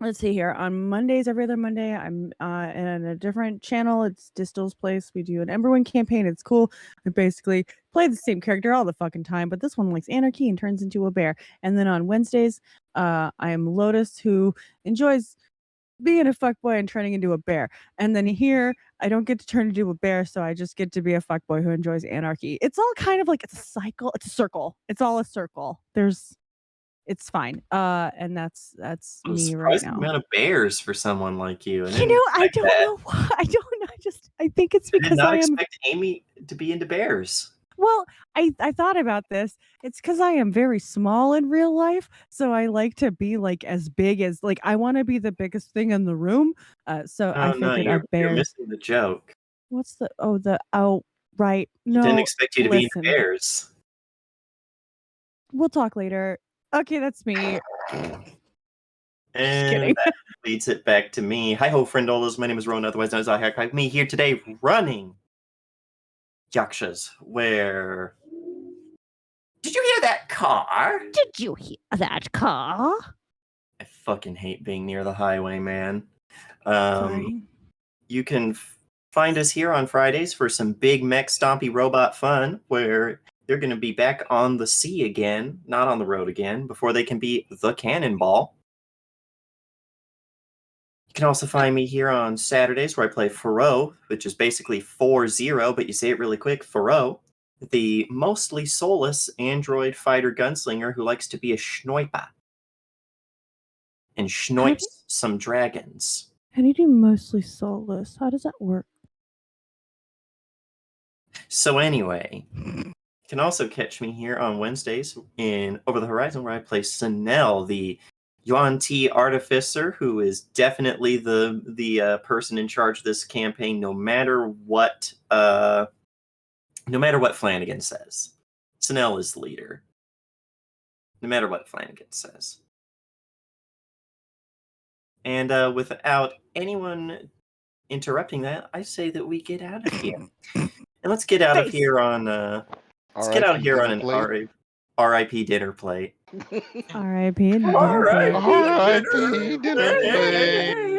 let's see here. On Mondays, every other Monday, I'm in a different channel. It's Distal's Place. We do an Emberwind campaign. It's cool. I basically play the same character all the fucking time, but this one likes anarchy and turns into a bear. And then on Wednesdays, I am Lotus, who enjoys being a fuckboy and turning into a bear. And then here, I don't get to turn into a bear, so I just get to be a fuckboy who enjoys anarchy. It's all kind of like it's a cycle. It's a circle. It's all a circle. It's fine. And that's I'm me right surprised now. the amount of bears for someone like you. You know, I don't know why. I don't know. I think it's I did because not I am. expect Amy to be into bears. Well, I thought about this. It's because I am very small in real life, so I like to be like as big as like I want to be the biggest thing in the room. So I Oh no, figured a you're bear. missing the joke. What's right? I didn't No, expect you to be into listen. bears. We'll talk later. Okay, that's me. And kidding. that leads it back to me. Hi ho, friendolas. My name is Rowan, otherwise known as iHack. Me here today running Yakshas, where... Did you hear that car? Did you hear that car? I fucking hate being near the highway, man. Sorry. You can find us here on Fridays for some big mech stompy robot fun, where they're going to be back on the sea again, not on the road again, before they can be the Cannonball. You can also find me here on Saturdays where I play Faro, which is basically 4-0, but you say it really quick, Faro, the mostly soulless android fighter gunslinger who likes to be a schnoiper and schnoips some dragons. How do you do mostly soulless? How does that work? So anyway, you can also catch me here on Wednesdays in Over the Horizon where I play Sinel, the Yuan T. Artificer, who is definitely the person in charge of this campaign, no matter what Flanagan says. Snell is the leader, no matter what Flanagan says. And without anyone interrupting that, I say that we get out of here. And let's get out of here on let's get out of here on an R.I.P. dinner plate. R.I.P. R.I.P. R.I.P. dinner plate.